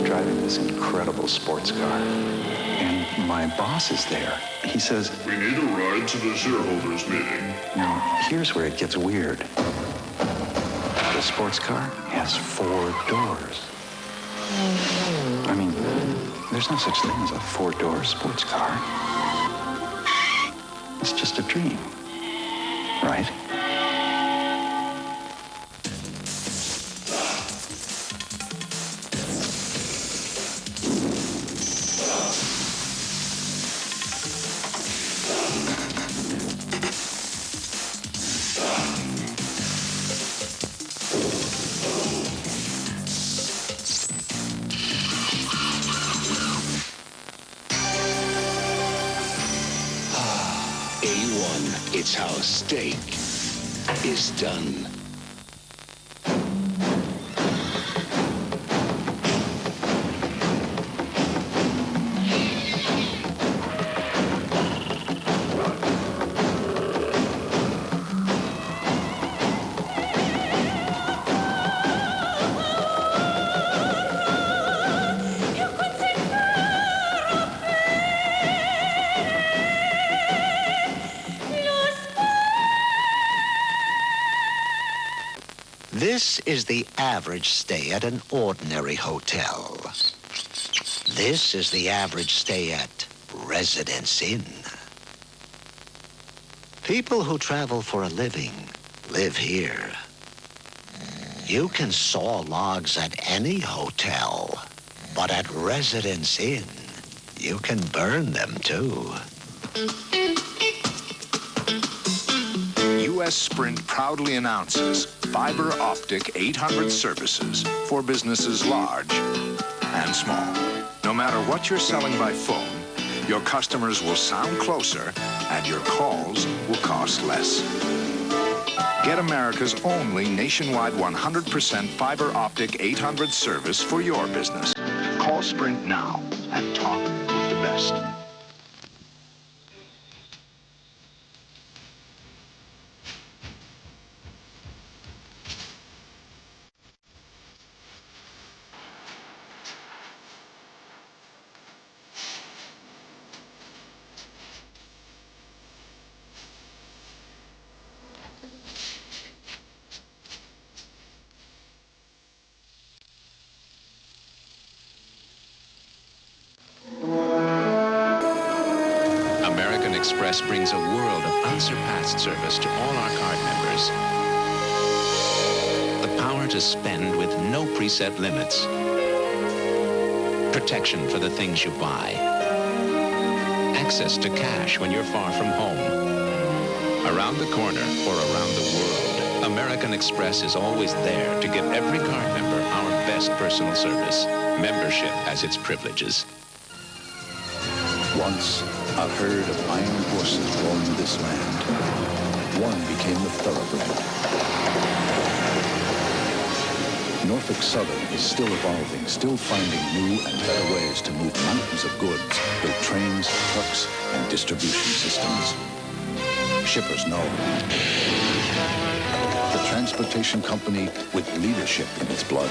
driving this incredible sports car. And my boss is there. He says, "We need a ride to the shareholders meeting." Now, here's where it gets weird. The sports car has 4 doors. I mean, there's no such thing as a 4-door sports car. It's just a dream, right? A1, it's how a steak is done. This is the average stay at an ordinary hotel. This is the average stay at Residence Inn. People who travel for a living live here. You can saw logs at any hotel, but at Residence Inn, you can burn them too. U.S. Sprint proudly announces fiber optic 800 services for businesses large and small. No matter what you're selling by phone, your customers will sound closer and your calls will cost less. Get America's only nationwide 100% fiber optic 800 service for your business. Call Sprint now and talk with the best. American Express brings a world of unsurpassed service to all our card members. The power to spend with no preset limits. Protection for the things you buy. Access to cash when you're far from home. Around the corner or around the world, American Express is always there to give every card member our best personal service. Membership has its privileges. Once, a herd of iron horses roamed this land. One became the thoroughbred. Norfolk Southern is still evolving, still finding new and better ways to move mountains of goods with trains, trucks, and distribution systems. Shippers know. The transportation company with leadership in its blood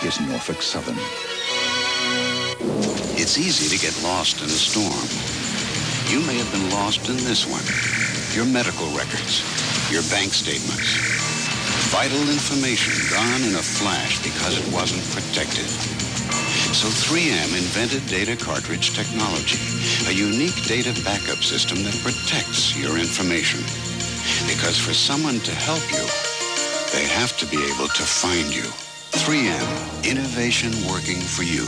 is Norfolk Southern. It's easy to get lost in a storm. You may have been lost in this one. Your medical records, your bank statements. Vital information gone in a flash because it wasn't protected. So 3M invented data cartridge technology, a unique data backup system that protects your information. Because for someone to help you, they have to be able to find you. 3M, innovation working for you.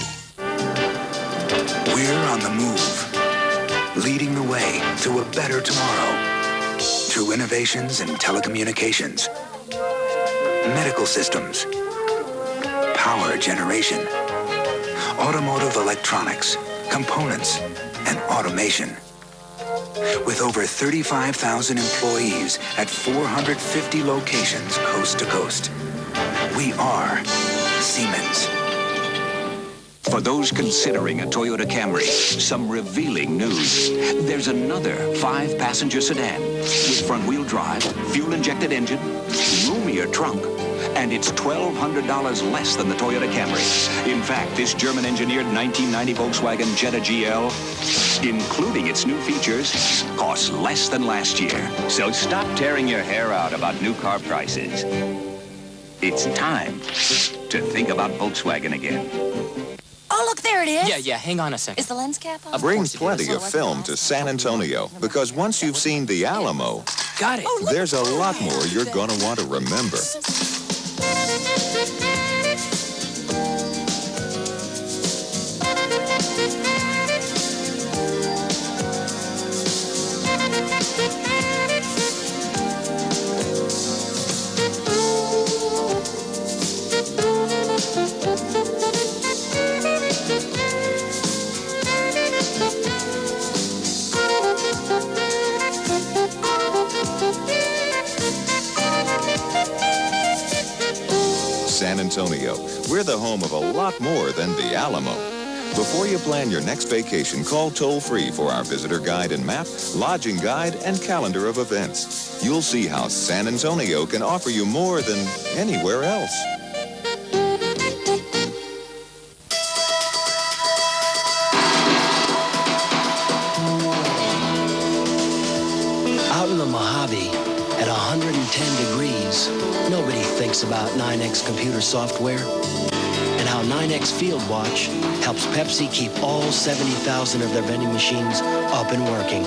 We're on the move, leading the way to a better tomorrow through innovations in telecommunications, medical systems, power generation, automotive electronics, components, and automation. With over 35,000 employees at 450 locations coast to coast, we are Siemens. For those considering a Toyota Camry, some revealing news. There's another 5-passenger sedan with front-wheel drive, fuel-injected engine, roomier trunk, and it's $1,200 less than the Toyota Camry. In fact, this German-engineered 1990 Volkswagen Jetta GL, including its new features, costs less than last year. So stop tearing your hair out about new car prices. It's time to think about Volkswagen again. Oh, look, there it is. Yeah, hang on a second. Is the lens cap on? Bring plenty of film to San Antonio, because once you've seen the Alamo, got it. There's a lot more you're going to want to remember. San Antonio, we're the home of a lot more than the Alamo. Before you plan your next vacation, call toll-free for our visitor guide and map, lodging guide, and calendar of events. You'll see how San Antonio can offer you more than anywhere else. Out in the Mojave, at 110 degrees, nobody thinks about 9X computer software and how 9X Field Watch helps Pepsi keep all 70,000 of their vending machines up and working.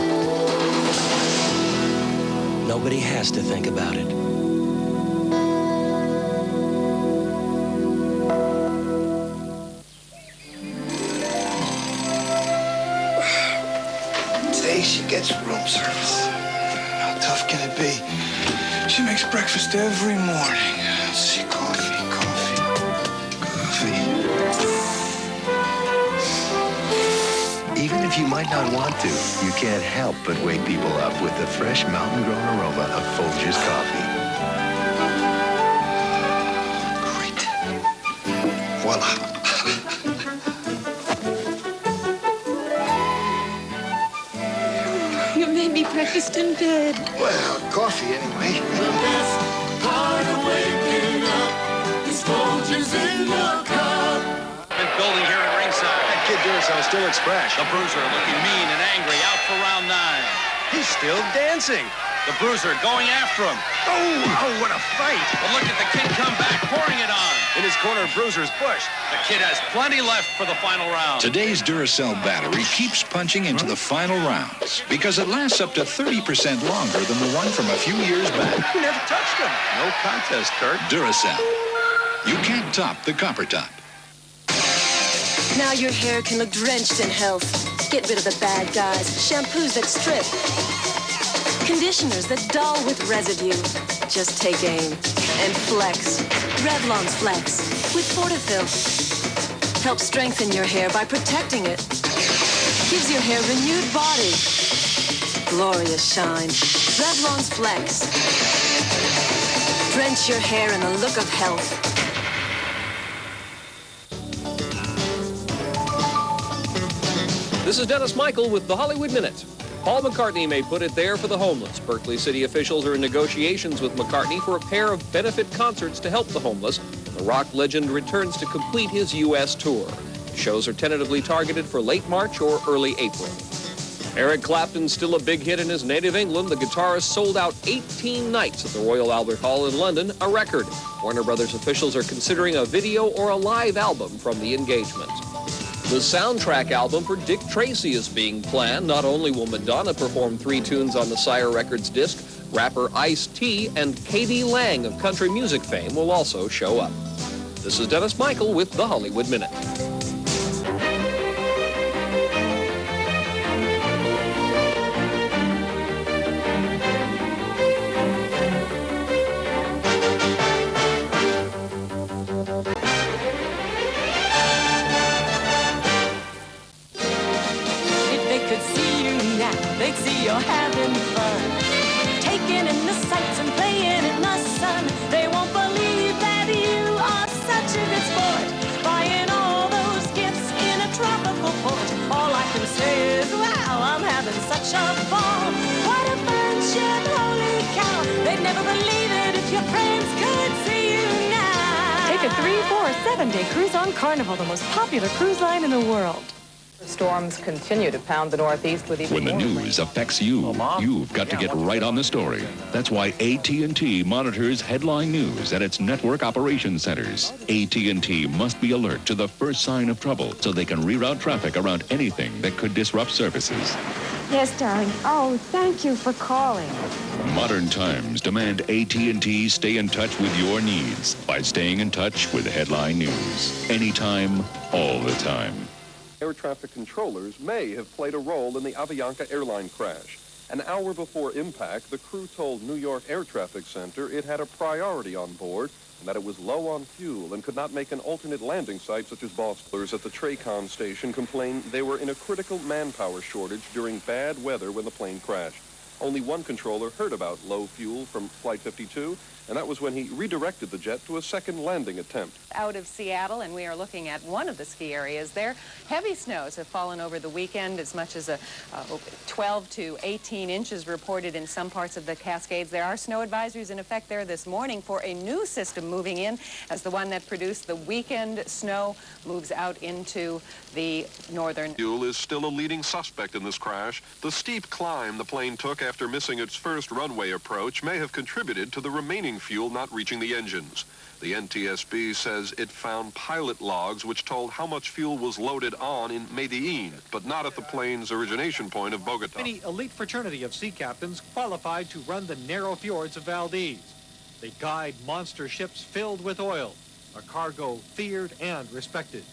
Nobody has to think about it. Today she gets room service. How tough can it be? She makes breakfast every morning. Let's see, coffee. Even if you might not want to, you can't help but wake people up with the fresh mountain-grown aroma of Folgers coffee. Great. Voila. You made me breakfast in bed. Well, coffee anyway. The best part of waking up is Folgers in your cup. Been building here at ringside. That kid Duracell still looks fresh. The Bruiser looking mean and angry, out for round 9. He's still dancing. The Bruiser going after him. Oh, what a fight. But look at the Kid come back, pouring it on. In his corner, Bruiser's bush. The Kid has plenty left for the final round. Today's Duracell battery keeps punching into the final rounds because it lasts up to 30% longer than the one from a few years back. You never touched him. No contest, Kurt. Duracell. You can't top the copper top. Now your hair can look drenched in health. Get rid of the bad guys. Shampoos that strip. Conditioners that dull with residue. Just take aim and flex. Revlon's Flex with Fortifil. Helps strengthen your hair by protecting it. Gives your hair renewed body. Glorious shine. Revlon's Flex. Drench your hair in the look of health. This is Dennis Michael with the Hollywood Minute. Paul McCartney may put it there for the homeless. Berkeley city officials are in negotiations with McCartney for a pair of benefit concerts to help the homeless. The rock legend returns to complete his U.S. tour. The shows are tentatively targeted for late March or early April. Eric Clapton's still a big hit in his native England. The guitarist sold out 18 nights at the Royal Albert Hall in London, a record. Warner Brothers officials are considering a video or a live album from the engagement. The soundtrack album for Dick Tracy is being planned. Not only will Madonna perform 3 tunes on the Sire Records disc, rapper Ice-T and K.D. Lang of country music fame will also show up. This is Dennis Michael with the Hollywood Minute. They'd see you're having fun, taking in the sights and playing in the sun. They won't believe that you are such a good sport, buying all those gifts in a tropical port. All I can say is, wow, I'm having such a ball. What a friendship, holy cow. They'd never believe it if your friends could see you now. Take a 3, 4, or 7-day cruise on Carnival, the most popular cruise line in the world. Storms continue to pound the Northeast with even When the news affects you, you've got to get right on the story. That's why AT&T monitors headline news at its network operations centers. AT&T must be alert to the first sign of trouble so they can reroute traffic around anything that could disrupt services. Yes, darling. Oh, thank you for calling. Modern times demand AT&T stay in touch with your needs by staying in touch with headline news. Anytime, all the time. Air traffic controllers may have played a role in the Avianca airline crash. An hour before impact, the crew told New York Air Traffic Center it had a priority on board and that it was low on fuel and could not make an alternate landing site such as Boston. At the Tracon station complained they were in a critical manpower shortage during bad weather when the plane crashed. Only one controller heard about low fuel from Flight 52, and that was when he redirected the jet to a second landing attempt. Out of Seattle, and we are looking at one of the ski areas there. Heavy snows have fallen over the weekend, as much as 12 to 18 inches reported in some parts of the Cascades. There are snow advisories in effect there this morning for a new system moving in, as the one that produced the weekend snow moves out into the northern. Fuel is still a leading suspect in this crash. The steep climb the plane took after missing its first runway approach may have contributed to the remaining fuel not reaching the engines. The NTSB says it found pilot logs which told how much fuel was loaded on in Medellin, but not at the plane's origination point of Bogota. Any elite fraternity of sea captains qualified to run the narrow fjords of Valdez. They guide monster ships filled with oil, a cargo feared and respected.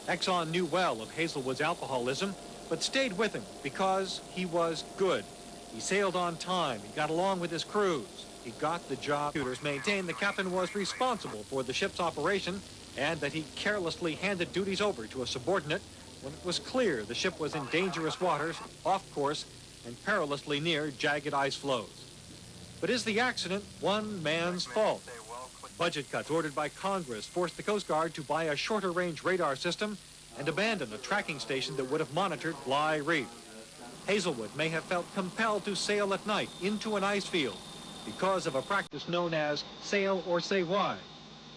Exxon knew well of Hazelwood's alcoholism, but stayed with him because he was good. He sailed on time. He got along with his crews. He got the job. Computers maintained the captain was responsible for the ship's operation and that he carelessly handed duties over to a subordinate when it was clear the ship was in dangerous waters, off course, and perilously near jagged ice floes. But is the accident one man's fault? Budget cuts ordered by Congress forced the Coast Guard to buy a shorter-range radar system and abandon a tracking station that would have monitored Bligh Reef. Hazelwood may have felt compelled to sail at night into an ice field because of a practice known as sail or say why.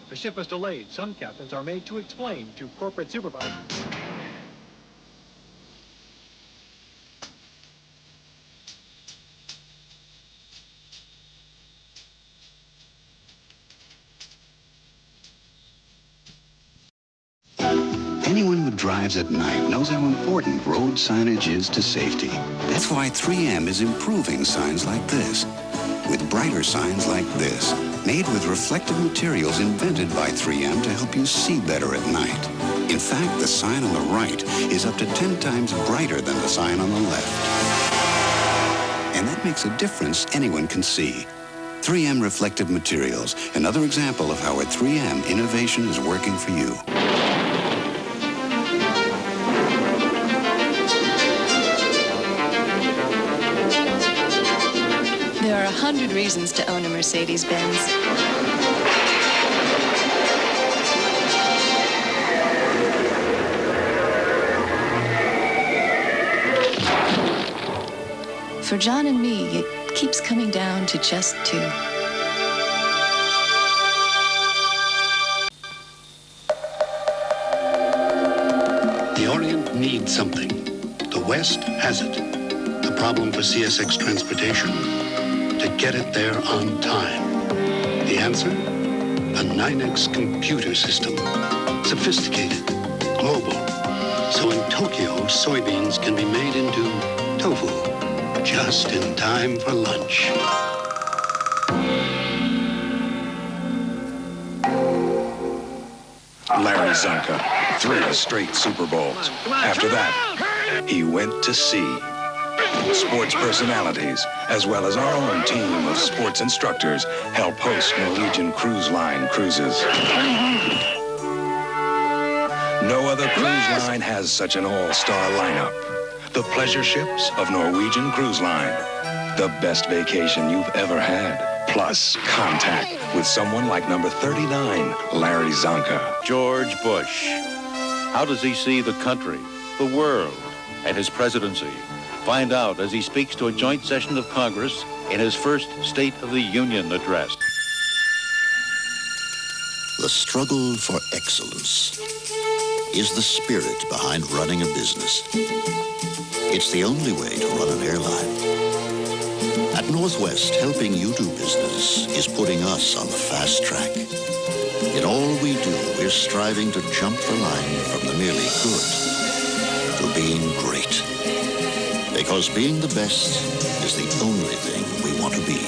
If a ship is delayed, some captains are made to explain to corporate supervisors. Anyone who drives at night knows how important road signage is to safety. That's why 3M is improving signs like this, with brighter signs like this, made with reflective materials invented by 3M to help you see better at night. In fact, the sign on the right is up to 10 times brighter than the sign on the left. And that makes a difference anyone can see. 3M Reflective Materials, another example of how a 3M innovation is working for you. There are 100 reasons to own a Mercedes-Benz. For John and me, it keeps coming down to just two. The Orient needs something. The West has it. The problem for CSX transportation, to get it there on time. The answer? A 9X computer system. Sophisticated, global. So in Tokyo, soybeans can be made into tofu, just in time for lunch. Larry Zonka, 3 straight Super Bowls. After that, he went to sea. Sports personalities, as well as our own team of sports instructors, help host Norwegian Cruise Line cruises. No other cruise line has such an all-star lineup. The pleasure ships of Norwegian Cruise Line. The best vacation you've ever had. Plus, contact with someone like number 39, Larry Zonka. George Bush. How does he see the country, the world, and his presidency? Find out as he speaks to a joint session of Congress in his first State of the Union address. The struggle for excellence is the spirit behind running a business. It's the only way to run an airline. At Northwest, helping you do business is putting us on the fast track. In all we do, we're striving to jump the line from the merely good to being great. Because being the best is the only thing we want to be.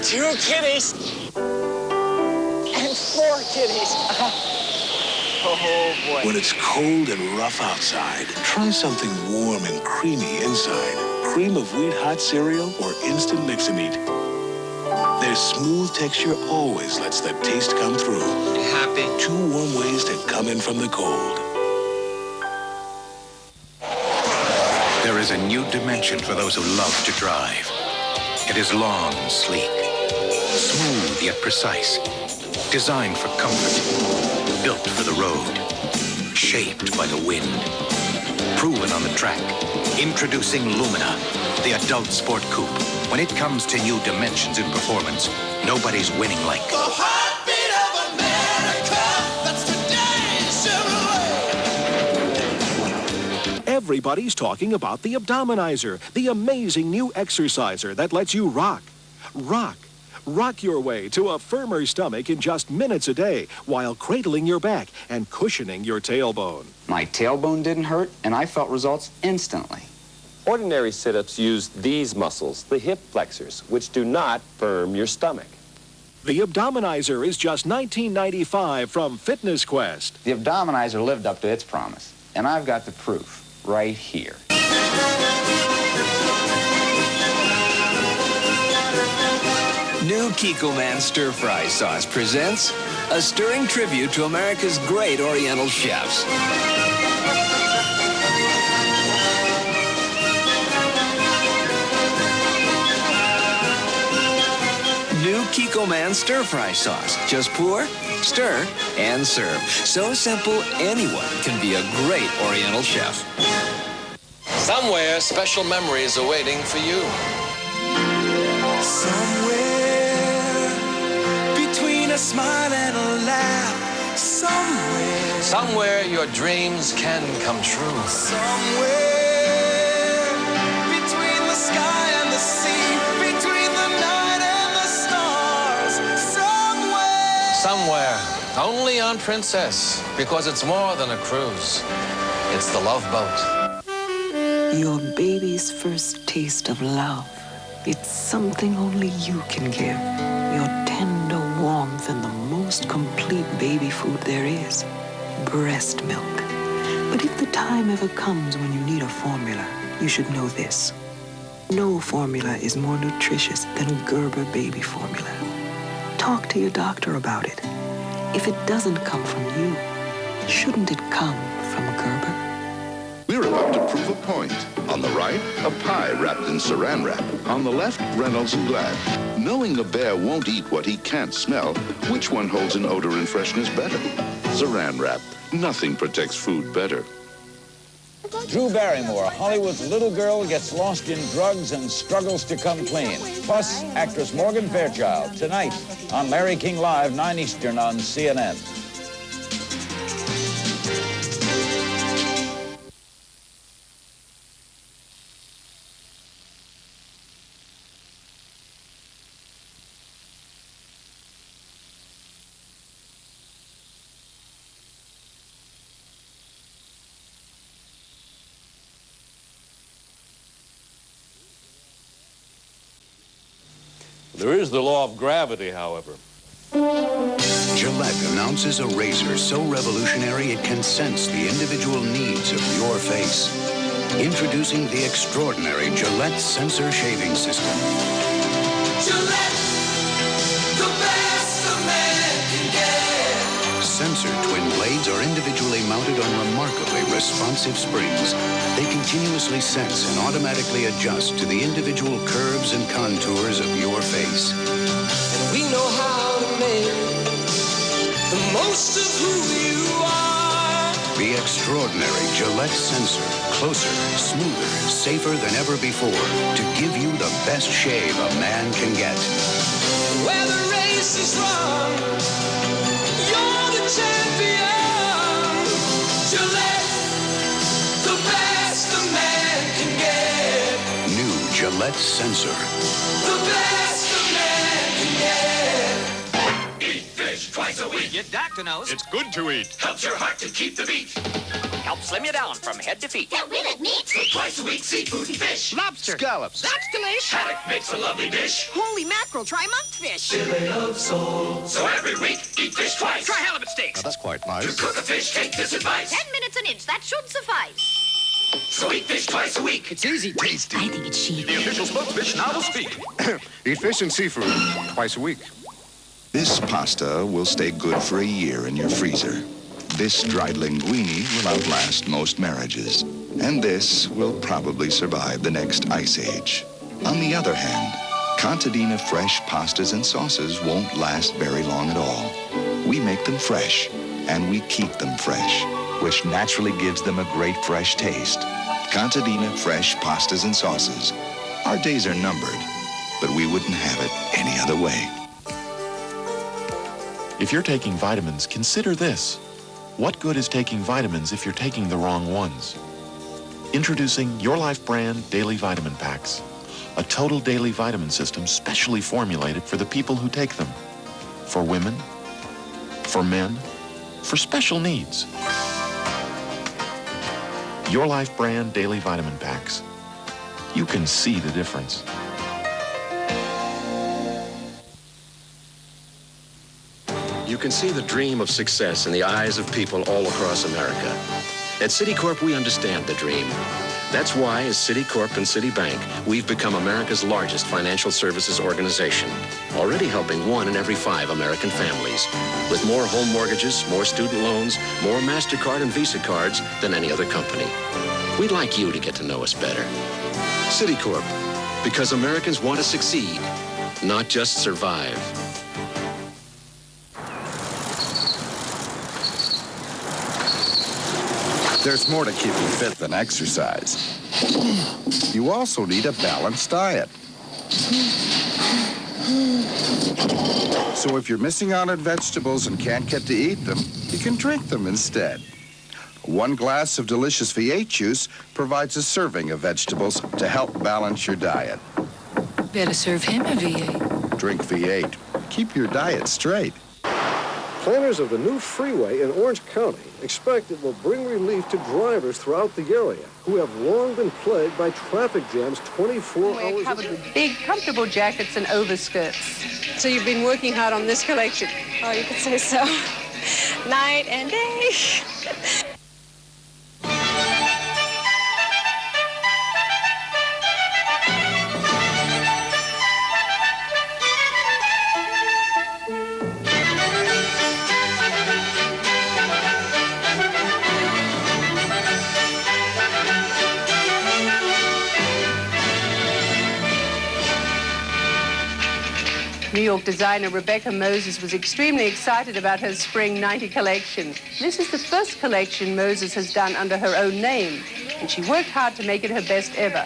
Two kitties and 4 kitties. Oh, boy. When it's cold and rough outside, try something warm and creamy inside. Cream of wheat hot cereal or instant Mix-A-Meat. Their smooth texture always lets that taste come through. Happy. 2 warm ways to come in from the cold. There is a new dimension for those who love to drive. It is long and sleek, smooth yet precise, designed for comfort, built for the road, shaped by the wind, proven on the track. Introducing Lumina, the adult sport coupe. When it comes to new dimensions in performance, nobody's winning like The heartbeat of America, that's today's Chevrolet. Everybody's talking about the Abdominizer, the amazing new exerciser that lets you rock. Rock your way to a firmer stomach in just minutes a day while cradling your back and cushioning your tailbone. My tailbone didn't hurt, and I felt results instantly. Ordinary sit-ups use these muscles, the hip flexors, which do not firm your stomach. The Abdominizer is just $19.95 from Fitness Quest. The Abdominizer lived up to its promise, and I've got the proof right here. New Kikkoman stir-fry sauce presents a stirring tribute to America's great Oriental chefs. New Kikkoman stir-fry sauce. Just pour, stir, and serve. So simple, anyone can be a great Oriental chef. Somewhere, special memories are waiting for you. Somewhere between a smile and a laugh. Somewhere your dreams can come true. Somewhere between the sky and the sea, between the night and the stars. Somewhere, only on Princess, because it's more than a cruise. It's the Love Boat. Your baby's first taste of love. It's something only you can give. Your tender warmth and the most complete baby food there is. Breast milk. But if the time ever comes when you need a formula, you should know this. No formula is more nutritious than Gerber baby formula. Talk to your doctor about it. If it doesn't come from you, shouldn't it come from Gerber? We're about to prove a point. On the right, a pie wrapped in saran wrap. On the left, Reynolds and Glad. Knowing a bear won't eat what he can't smell, which one holds in odor and freshness better? Saran wrap. Nothing protects food better. Drew Barrymore, Hollywood's little girl, gets lost in drugs and struggles to come clean. Plus, actress Morgan Fairchild, tonight on Larry King Live, 9 Eastern on CNN. There is the law of gravity, however. Gillette announces a razor so revolutionary it can sense the individual needs of your face. Introducing the extraordinary Gillette Sensor Shaving System. Gillette, the best a man can get. Sensor twin blades are individually mounted on remarkably responsive springs. They continuously sense and automatically adjust to the individual curves and contours of your face. And we know how to make the most of who you are. The extraordinary Gillette Sensor. Closer, smoother, safer than ever before to give you the best shave a man can get. Where the race is run, you're the champion. Gillette, the best a man can get. New Gillette Sensor. The best a man can get. Eat fish twice a week. Your doctor knows. It's good to eat. Helps your heart to keep the beat. Helps slim you down from head to feet. Get rid of meat. Twice a week, seafood and fish. Lobster. Scallops. That's delish. Haddock makes a lovely dish. Holy mackerel, try monkfish. Fillet of sole. So every week, eat fish twice. Try halibut steaks. Now that's quite To nice. cook a fish, take this advice. 10 minutes an inch, that should suffice. So eat fish twice a week. It's easy, tasty. I think it's chic. The official spokesfish now will speak. Eat fish and seafood twice a week. This pasta will stay good for a year in your freezer. This dried linguine will outlast most marriages. And this will probably survive the next ice age. On the other hand, Contadina fresh pastas and sauces won't last very long at all. We make them fresh, and we keep them fresh, which naturally gives them a great fresh taste. Contadina fresh pastas and sauces. Our days are numbered, but we wouldn't have it any other way. If you're taking vitamins, consider this. What good is taking vitamins if you're taking the wrong ones? Introducing Your Life brand Daily Vitamin Packs, a total daily vitamin system specially formulated for the people who take them. For women, for men, for special needs. Your Life brand Daily Vitamin Packs. You can see the difference. You can see the dream of success in the eyes of people all across America. At Citicorp, we understand the dream. That's why, as Citicorp and Citibank, we've become America's largest financial services organization, already helping 1 in every 5 American families, with more home mortgages, more student loans, more MasterCard and Visa cards than any other company. We'd like you to get to know us better. Citicorp, because Americans want to succeed, not just survive. There's more to keep you fit than exercise. You also need a balanced diet. So if you're missing out on vegetables and can't get to eat them, you can drink them instead. 1 glass of delicious V8 juice provides a serving of vegetables to help balance your diet. Better serve him a V8. Drink V8. Keep your diet straight. Planners of the new freeway in Orange County expect it will bring relief to drivers throughout the area who have long been plagued by traffic jams 24 hours a day. Big, comfortable jackets and overskirts. So you've been working hard on this collection? Oh, you could say so. Night and day. New York designer Rebecca Moses was extremely excited about her Spring 90 collection. This is the first collection Moses has done under her own name, and she worked hard to make it her best ever.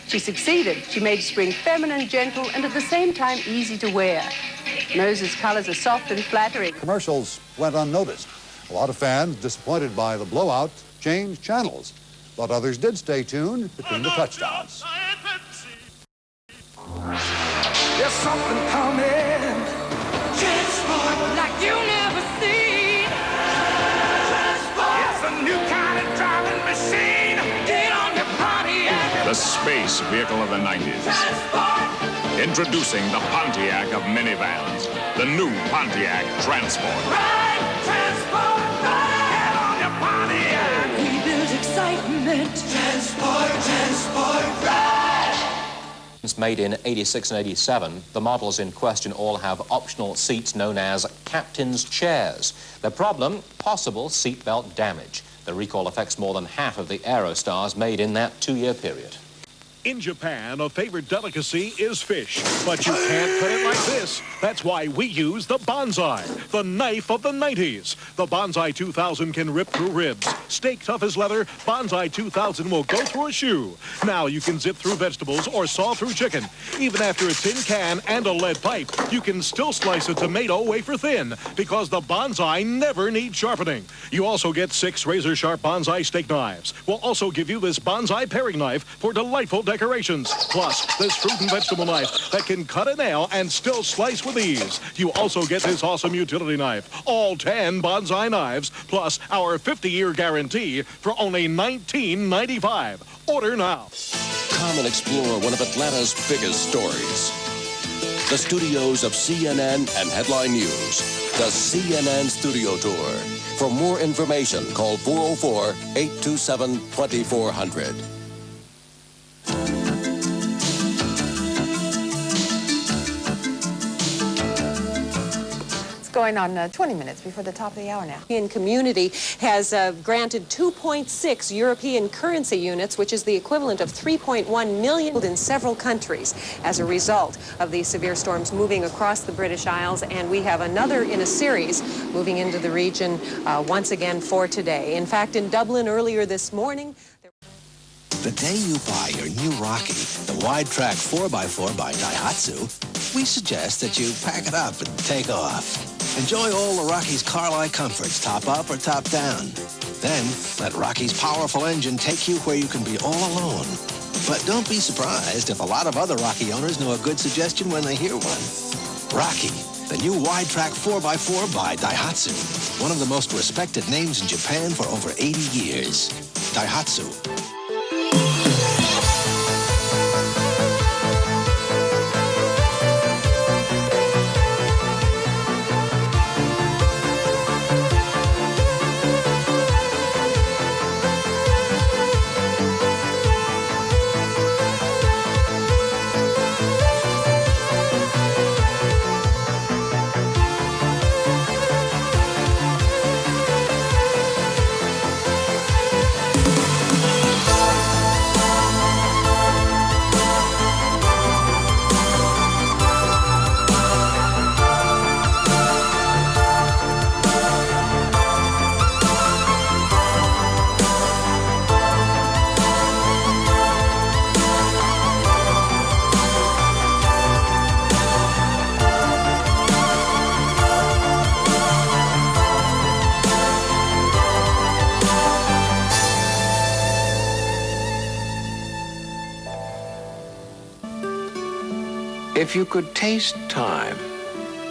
She succeeded. She made spring feminine, gentle, and at the same time easy to wear. Moses' colors are soft and flattering. Commercials went unnoticed. A lot of fans, disappointed by the blowout, changed channels, but others did stay tuned between the touchdowns. There's something coming. Transport like you never seen. Transport. It's a new kind of driving machine. Get on your Pontiac. The space vehicle of the 90s. Transport. Introducing the Pontiac of minivans. The new Pontiac Transport. Ride, transport, ride. Get on your Pontiac. We build excitement. Transport, transport, ride. Made in 86 and 87, the models in question all have optional seats known as captain's chairs. The problem, possible seatbelt damage. The recall affects more than half of the Aerostars made in that 2-year period. In Japan, a favorite delicacy is fish, but you can't cut it like this. That's why we use the bonsai, the knife of the 90s. The Bonsai 2000 can rip through ribs. Steak tough as leather, Bonsai 2000 will go through a shoe. Now you can zip through vegetables or saw through chicken. Even after a tin can and a lead pipe, you can still slice a tomato wafer thin because the Bonsai never needs sharpening. You also get 6 razor-sharp Bonsai steak knives. We'll also give you this Bonsai paring knife for delightful decorations. Plus, this fruit and vegetable knife that can cut a nail and still slice with ease. You also get this awesome utility knife. All 10 Bonsai knives, plus our 50-year guarantee for only $19.95. Order now. Come and explore one of Atlanta's biggest stories. The studios of CNN and Headline News. The CNN Studio Tour. For more information, call 404-827-2400. Going on 20 minutes before the top of the hour now. The European community has granted 2.6 European currency units, which is the equivalent of 3.1 million in several countries as a result of these severe storms moving across the British Isles. And we have another in a series moving into the region once again for today. In fact, in Dublin earlier this morning, the day you buy your new Rocky, the wide-track 4x4 by Daihatsu, we suggest that you pack it up and take off. Enjoy all the Rocky's car-like comforts, top up or top down. Then, let Rocky's powerful engine take you where you can be all alone. But don't be surprised if a lot of other Rocky owners know a good suggestion when they hear one. Rocky, the new wide-track 4x4 by Daihatsu. One of the most respected names in Japan for over 80 years. Daihatsu. If you could taste time,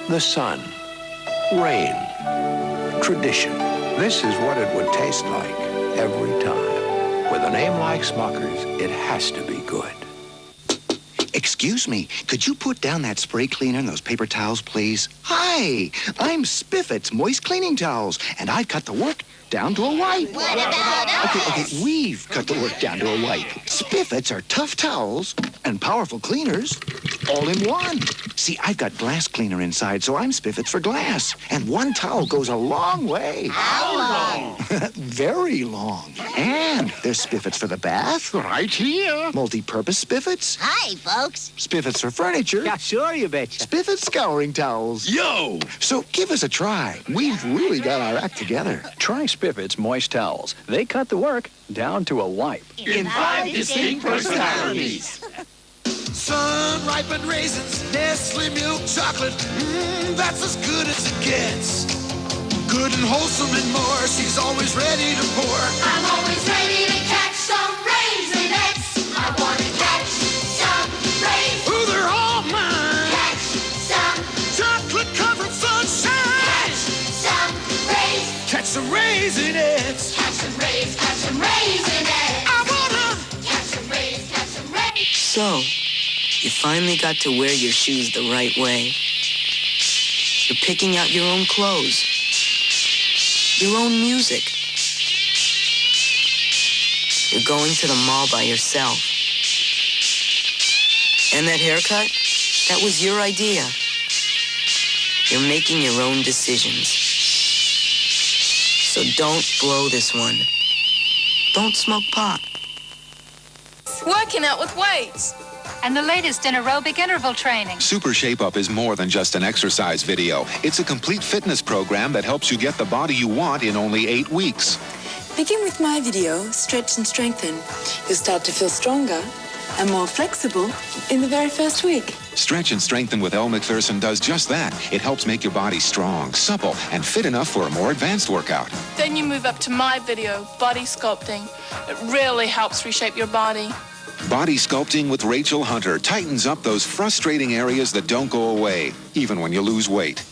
the sun, rain, tradition, this is what it would taste like every time. With a name like Smucker's, it has to be good. Excuse me, could you put down that spray cleaner and those paper towels, please? Hi, I'm Spiffet's Moist Cleaning Towels, and I've cut the work down to a wipe. What about us? Okay, we've cut the work down to a wipe. Spiffet's are tough towels and powerful cleaners. all in one. See, I've got glass cleaner inside, so I'm Spiffets for glass. And one towel goes a long way. How long? Very long. And there's Spiffets for the bath. Right here. Multi-purpose Spiffets. Hi, folks. Spiffets for furniture. Yeah, sure, you betcha. Spiffets scouring towels. Yo! So give us a try. We've really got our act together. Try Spiffets moist towels. They cut the work down to a wipe. In 5 distinct personalities. Sun-ripened raisins, Nestle milk chocolate, that's as good as it gets. Good and wholesome and more, she's always ready to pour. I'm always ready to catch some raisinets. I want to catch some raisins. Ooh, they're all mine. Catch some chocolate-covered sunshine. Catch some raisins. Catch some raisinets. Catch some raisins. Catch some raisinets. I wanna catch some raisins. Catch some raisins. So, you finally got to wear your shoes the right way. You're picking out your own clothes, your own music. You're going to the mall by yourself. And that haircut, that was your idea. You're making your own decisions. So don't blow this one. Don't smoke pot. Working out with weights. And the latest in aerobic interval training. Super Shape Up is more than just an exercise video. It's a complete fitness program that helps you get the body you want in only 8 weeks. Begin with my video, Stretch and Strengthen. You'll start to feel stronger and more flexible in the very first week. Stretch and Strengthen with Elle Macpherson does just that. It helps make your body strong, supple, and fit enough for a more advanced workout. Then you move up to my video, Body Sculpting. It really helps reshape your body. Body Sculpting with Rachel Hunter tightens up those frustrating areas that don't go away, even when you lose weight.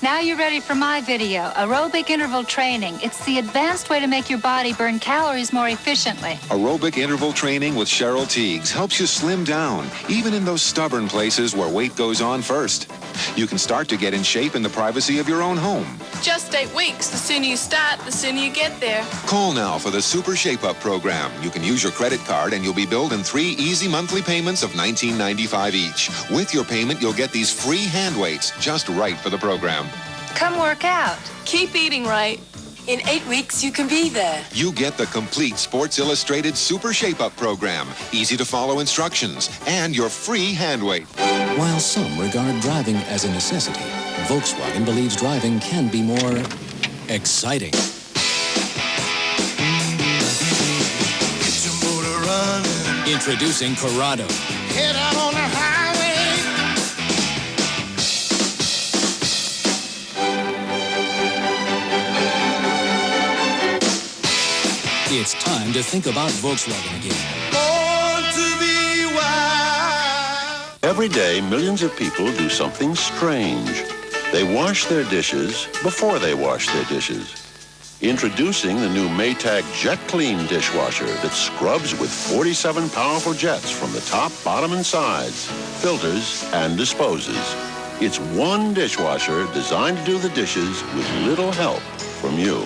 Now you're ready for my video, aerobic interval training. It's the advanced way to make your body burn calories more efficiently. Aerobic interval training with Cheryl Teagues helps you slim down, even in those stubborn places where weight goes on first. You can start to get in shape in the privacy of your own home. Just 8 weeks. The sooner you start, the sooner you get there. Call now for the Super Shape Up program. You can use your credit card and you'll be billed in 3 easy monthly payments of $19.95 each. With your payment, you'll get these free hand weights just right for the program. Come work out. Keep eating right. In 8 weeks, you can be there. You get the complete Sports Illustrated Super Shape Up program, easy to follow instructions, and your free hand weight. While some regard driving as a necessity, Volkswagen believes driving can be more exciting. Get your motor running. Introducing Corrado. Head out on the highway. It's time to think about Volkswagen again. Born to be wild. Every day, millions of people do something strange. They wash their dishes before they wash their dishes. Introducing the new Maytag Jet Clean dishwasher that scrubs with 47 powerful jets from the top, bottom, and sides, filters, and disposes. It's one dishwasher designed to do the dishes with little help from you.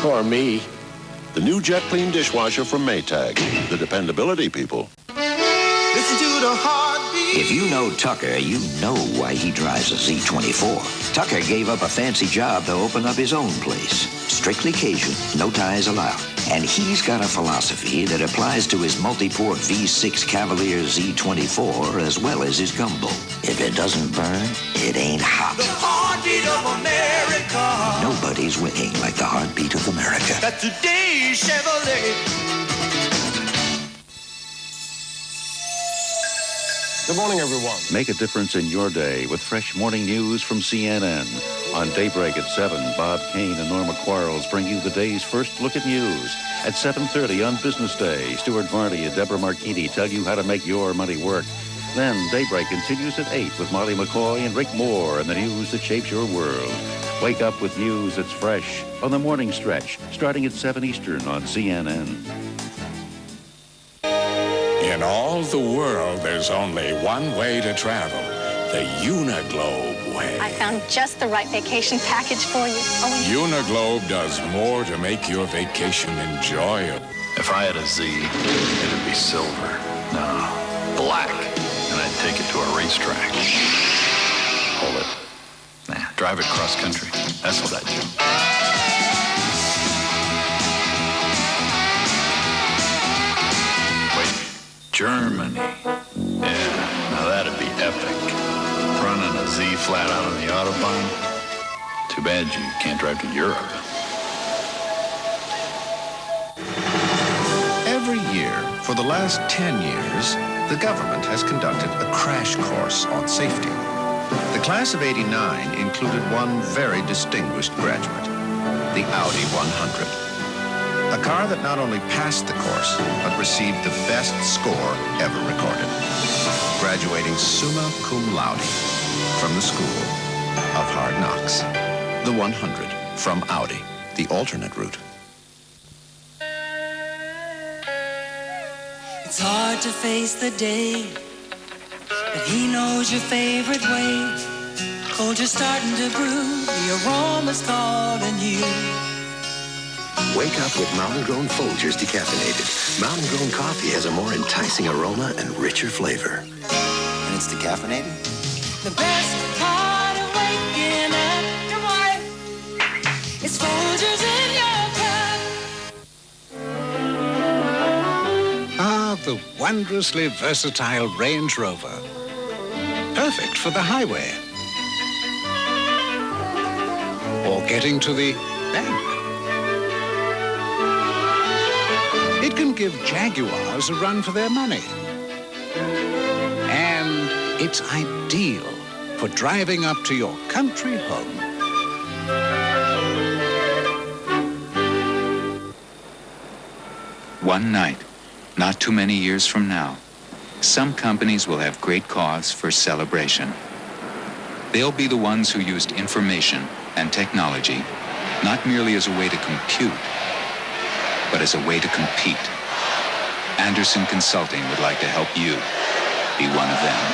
Or me. The new Jet Clean dishwasher from Maytag. The dependability people. Listen to the heartbeat. If you know Tucker, you know why he drives a Z24. Tucker gave up a fancy job to open up his own place. Strictly Cajun, no ties allowed. And he's got a philosophy that applies to his multi-port V6 Cavalier Z24 as well as his gumbo. If it doesn't burn, it ain't hot. The heartbeat of America. Nobody's winning like the heartbeat of America. That's today's Chevrolet. Good morning, everyone. Make a difference in your day with fresh morning news from CNN. On Daybreak at 7, Bob Kane and Norma Quarles bring you the day's first look at news. At 7:30 on Business Day, Stuart Varney and Deborah Marchini tell you how to make your money work. Then Daybreak continues at 8 with Molly McCoy and Rick Moore and the news that shapes your world. Wake up with news that's fresh on the morning stretch, starting at 7 Eastern on CNN. In all the world, there's only one way to travel, the Uniglobe way. I found just the right vacation package for you. Uniglobe does more to make your vacation enjoyable. If I had a Z, it'd be silver. No, black, and I'd take it to a racetrack. Hold it. Nah, drive it cross country. That's what I'd do. Wait, Germany. Yeah, now that'd be epic. Running a Z flat out on the Autobahn. Too bad you can't drive to Europe. Every year, for the last 10 years, the government has conducted a crash course on safety. The class of '89 included one very distinguished graduate, the Audi 100. A car that not only passed the course, but received the best score ever recorded, graduating summa cum laude from the school of hard knocks. The 100 from Audi, the alternate route. It's hard to face the day, but he knows your favorite way. Cold, you're starting to brew, the aroma's calling you. Wake up with Mountain Grown Folgers decaffeinated. Mountain Grown coffee has a more enticing aroma and richer flavor. And it's decaffeinated? The best part of waking up, your morning, is Folgers in your cup. Ah, the wondrously versatile Range Rover. Perfect for the highway. Or getting to the bank. It can give Jaguars a run for their money. And it's ideal for driving up to your country home. One night, not too many years from now, some companies will have great cause for celebration. They'll be the ones who used information and technology not merely as a way to compute, but as a way to compete. Anderson Consulting would like to help you be one of them.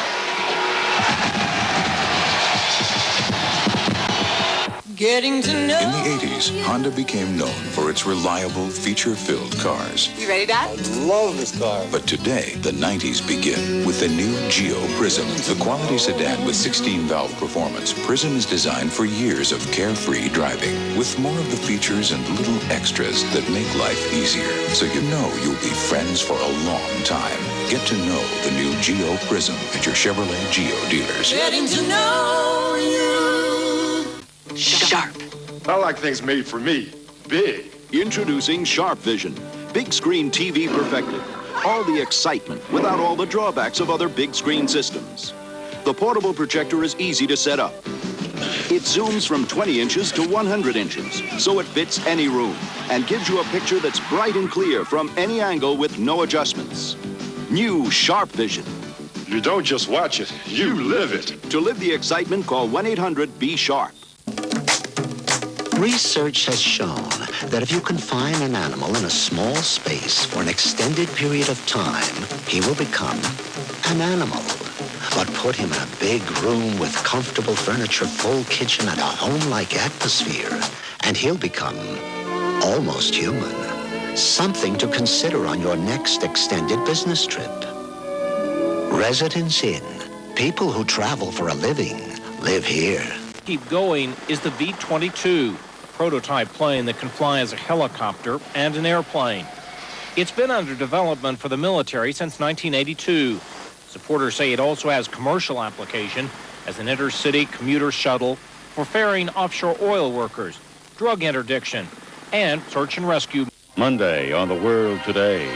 Getting to know. In the 80s, Honda became known for its reliable, feature-filled cars. You ready, Dad? I love this car. But today, the 90s begin with the new Geo Prism. The quality sedan with 16-valve performance, Prism is designed for years of carefree driving, with more of the features and little extras that make life easier. So you know you'll be friends for a long time. Get to know the new Geo Prism at your Chevrolet Geo dealers. Getting to know you. Sharp. I like things made for me. Big. Introducing Sharp Vision. Big screen TV perfected. All the excitement without all the drawbacks of other big screen systems. The portable projector is easy to set up. It zooms from 20 inches to 100 inches, so it fits any room and gives you a picture that's bright and clear from any angle with no adjustments. New Sharp Vision. You don't just watch it, you live it. To live the excitement, call 1-800-BE-SHARP. Research has shown that if you confine an animal in a small space for an extended period of time, he will become an animal. But put him in a big room with comfortable furniture, full kitchen, and a home-like atmosphere, and he'll become almost human. Something to consider on your next extended business trip. Residence Inn. People who travel for a living live here. Keep going is the V-22, a prototype plane that can fly as a helicopter and an airplane. It's been under development for the military since 1982. Supporters say it also has commercial application as an intercity commuter shuttle for ferrying offshore oil workers, drug interdiction, and search and rescue. Monday on The World Today.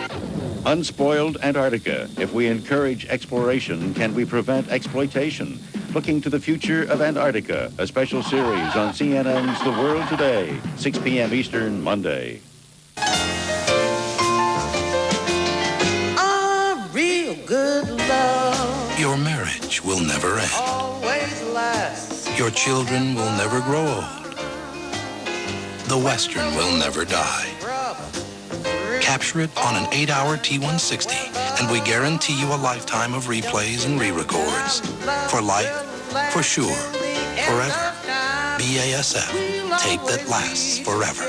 Unspoiled Antarctica. If we encourage exploration, can we prevent exploitation? Looking to the future of Antarctica, a special series on CNN's The World Today, 6 p.m. Eastern, Monday. A real good love Your marriage will never end. always lasts. Your children will never grow old. The Western will never die. Capture it on an 8-hour T160, and we guarantee you a lifetime of replays and re-records. For life, for sure, forever. BASF, tape that lasts forever.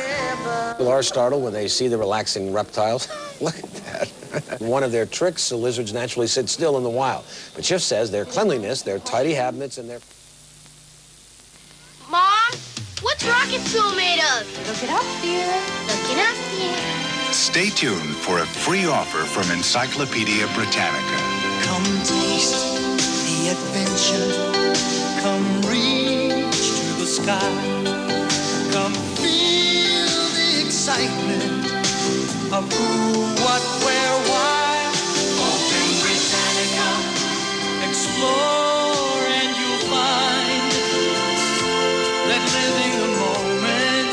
People are startled when they see the relaxing reptiles. Look at that. One of their tricks, the lizards naturally sit still in the wild. But Schiff says their cleanliness, their tidy habits, and their... Mom, what's rocket fuel made of? Look it up, dear. Look it up, dear. Stay tuned for a free offer from Encyclopedia Britannica. Come taste the adventure. Come reach to the sky. Come feel the excitement of who, what, where, why. Open Britannica. Explore and you'll find that living a moment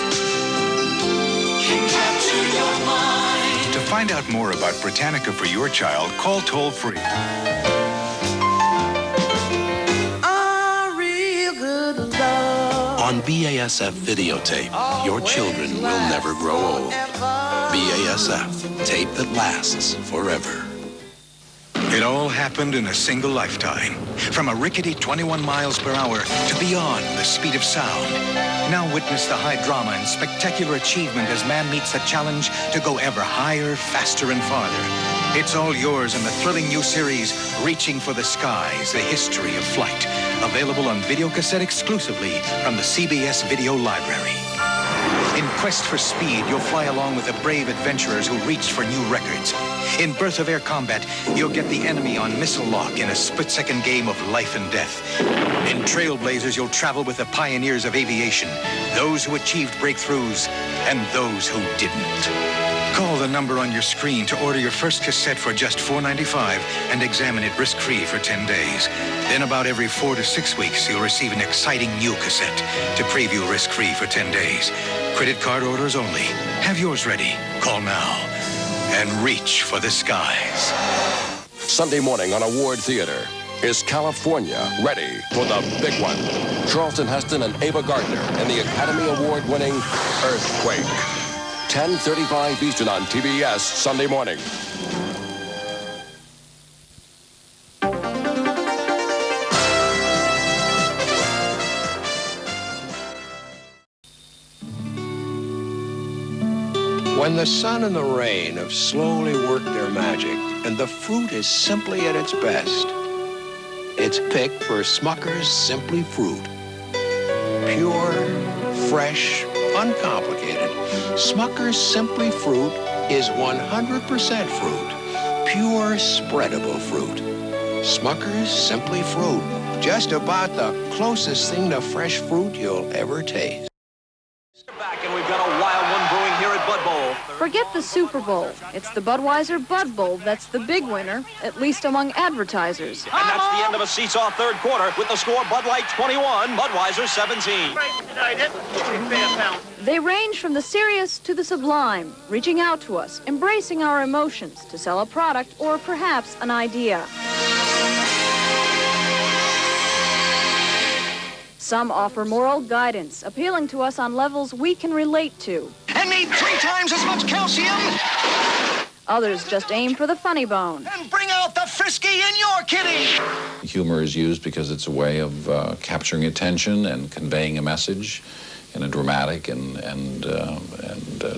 can capture your mind. To find out more about Britannica for your child, call toll-free. On BASF videotape, your children will never grow old. BASF, tape that lasts forever. It all happened in a single lifetime. From a rickety 21 miles per hour to beyond the speed of sound. Now witness the high drama and spectacular achievement as man meets the challenge to go ever higher, faster, and farther. It's all yours in the thrilling new series, Reaching for the Skies, The History of Flight. Available on videocassette exclusively from the CBS Video Library. In Quest for Speed, you'll fly along with the brave adventurers who reached for new records. In Birth of Air Combat, you'll get the enemy on missile lock in a split-second game of life and death. In Trailblazers, you'll travel with the pioneers of aviation, those who achieved breakthroughs and those who didn't. Call the number on your screen to order your first cassette for just $4.95 and examine it risk-free for 10 days. Then about every 4 to 6 weeks, you'll receive an exciting new cassette to preview risk-free for 10 days. Credit card orders only. Have yours ready. Call now and reach for the skies. Sunday morning on Award Theater. Is California ready for the big one? Charlton Heston and Ava Gardner in the Academy Award-winning Earthquake. 10:35 Eastern on TBS Sunday morning. When the sun and the rain have slowly worked their magic, and the fruit is simply at its best, it's picked for Smucker's Simply Fruit. Pure, fresh, uncomplicated. Smucker's Simply Fruit is 100% fruit. Pure, spreadable fruit. Smucker's Simply Fruit. Just about the closest thing to fresh fruit you'll ever taste. Back, and we've got a wild one brewing here at Bud Bowl. Forget the Super Bowl. It's the Budweiser Bud Bowl that's the big winner, at least among advertisers. And that's the end of a seesaw third quarter with the score Bud Light 21, Budweiser 17. They range from the serious to the sublime, reaching out to us, embracing our emotions to sell a product or perhaps an idea. Some offer moral guidance, appealing to us on levels we can relate to. And need 3 times as much calcium. Others just aim for the funny bone. And bring out the frisky in your kitty. Humor is used because it's a way of capturing attention and conveying a message in a dramatic and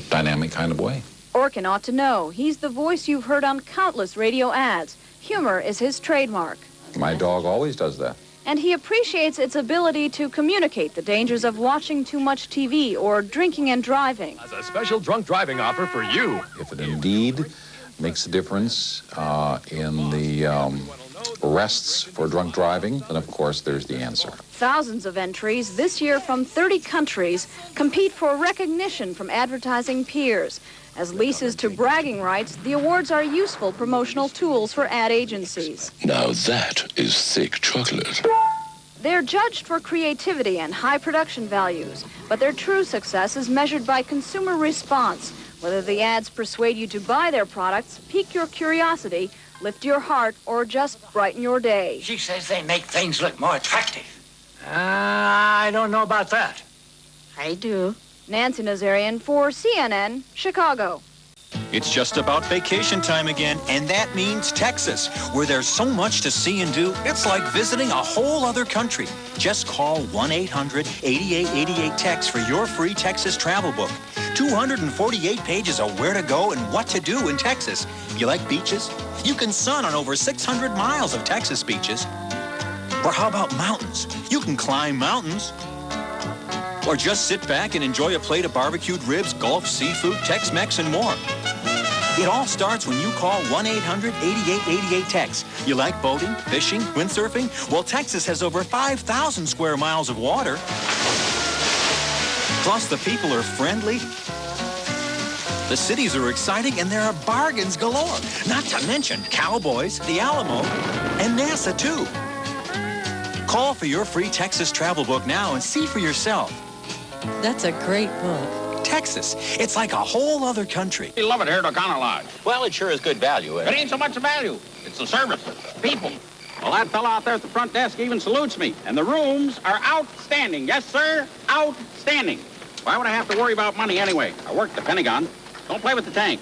dynamic kind of way. Orkin ought to know. He's the voice you've heard on countless radio ads. Humor is his trademark. My dog always does that. And he appreciates its ability to communicate the dangers of watching too much TV or drinking and driving. As a special drunk driving offer for you. If it indeed makes a difference in the arrests for drunk driving, then of course there's the answer. Thousands of entries this year from 30 countries compete for recognition from advertising peers. As leases to bragging rights, the awards are useful promotional tools for ad agencies. Now that is thick chocolate. They're judged for creativity and high production values, but their true success is measured by consumer response, whether the ads persuade you to buy their products, pique your curiosity, lift your heart, or just brighten your day. She says they make things look more attractive. I don't know about that. I do. Nancy Nazarian for CNN, Chicago. It's just about vacation time again, and that means Texas, where there's so much to see and do, it's like visiting a whole other country. Just call 1-800-8888-TEX for your free Texas travel book. 248 pages of where to go and what to do in Texas. You like beaches? You can sun on over 600 miles of Texas beaches. Or how about mountains? You can climb mountains. Or just sit back and enjoy a plate of barbecued ribs, Gulf seafood, Tex-Mex, and more. It all starts when you call 1-800-8888-TEX. You like boating, fishing, windsurfing? Well, Texas has over 5,000 square miles of water. Plus, the people are friendly. The cities are exciting, and there are bargains galore. Not to mention cowboys, the Alamo, and NASA, too. Call for your free Texas travel book now and see for yourself. That's a great book. Texas, it's like a whole other country. We love it here at O'Connell Lodge. Well, it sure is good value. It ain't so much the value. It's the service. People. Well, that fella out there at the front desk even salutes me. And the rooms are outstanding. Yes, sir, outstanding. Why would I have to worry about money anyway? I work the Pentagon. Don't play with the tank.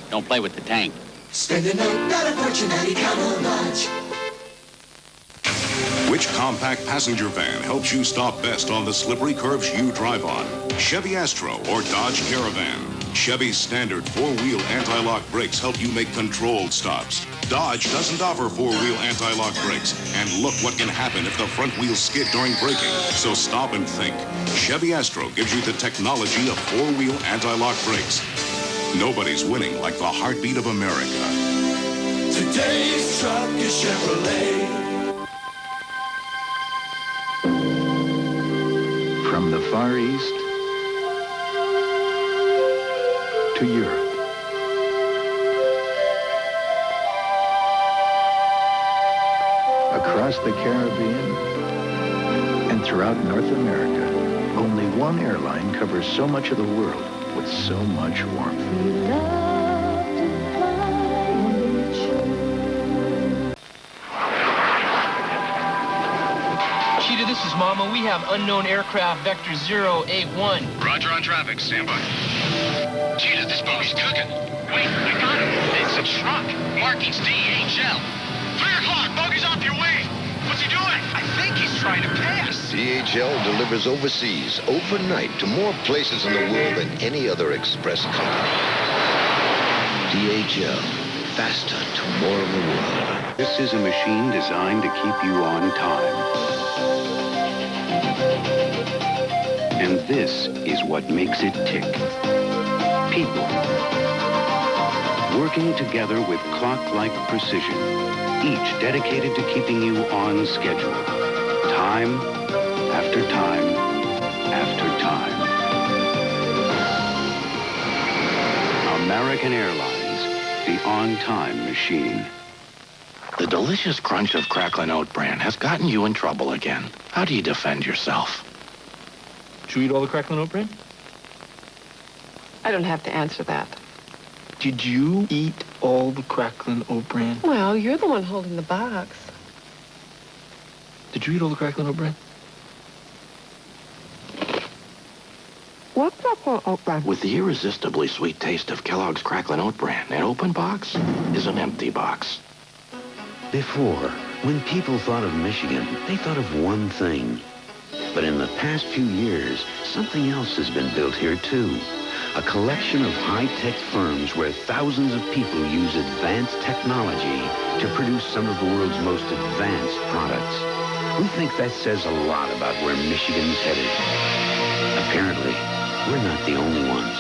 Don't play with the tank. Spend a note, not a fortune at O'Connell Lodge. Which compact passenger van helps you stop best on the slippery curves you drive on? Chevy Astro or Dodge Caravan? Chevy's standard four-wheel anti-lock brakes help you make controlled stops. Dodge doesn't offer four-wheel anti-lock brakes, and look what can happen if the front wheels skid during braking. So stop and think. Chevy Astro gives you the technology of four-wheel anti-lock brakes. Nobody's winning like the heartbeat of America. Today's truck is Chevrolet. From the Far East to Europe, across the Caribbean, and throughout North America, only one airline covers so much of the world with so much warmth. Cheetah, this is Mama. We have unknown aircraft vector 081. Roger on traffic. Stand by. Cheetah, this bogey's cooking. Wait, I got him. It's a truck. Markings DHL. 3 o'clock. Bogey's off your way. What's he doing? I think he's trying to pass. DHL delivers overseas, overnight, to more places in the world than any other express company. DHL, faster to more of the world. This is a machine designed to keep you on time. And this is what makes it tick. People. Working together with clock-like precision, each dedicated to keeping you on schedule. Time after time after time. American Airlines, the on-time machine. The delicious crunch of crackling oat bran has gotten you in trouble again. How do you defend yourself? Did you eat all the crackling oat bran? I don't have to answer that. Did you eat all the crackling oat bran? Well, you're the one holding the box. Did you eat all the crackling oat bran? What's crackling oat bran? With the irresistibly sweet taste of Kellogg's crackling oat bran, an open box is an empty box. Before, when people thought of Michigan, they thought of one thing. But in the past few years, something else has been built here, too. A collection of high-tech firms where thousands of people use advanced technology to produce some of the world's most advanced products. We think that says a lot about where Michigan's headed. Apparently, we're not the only ones.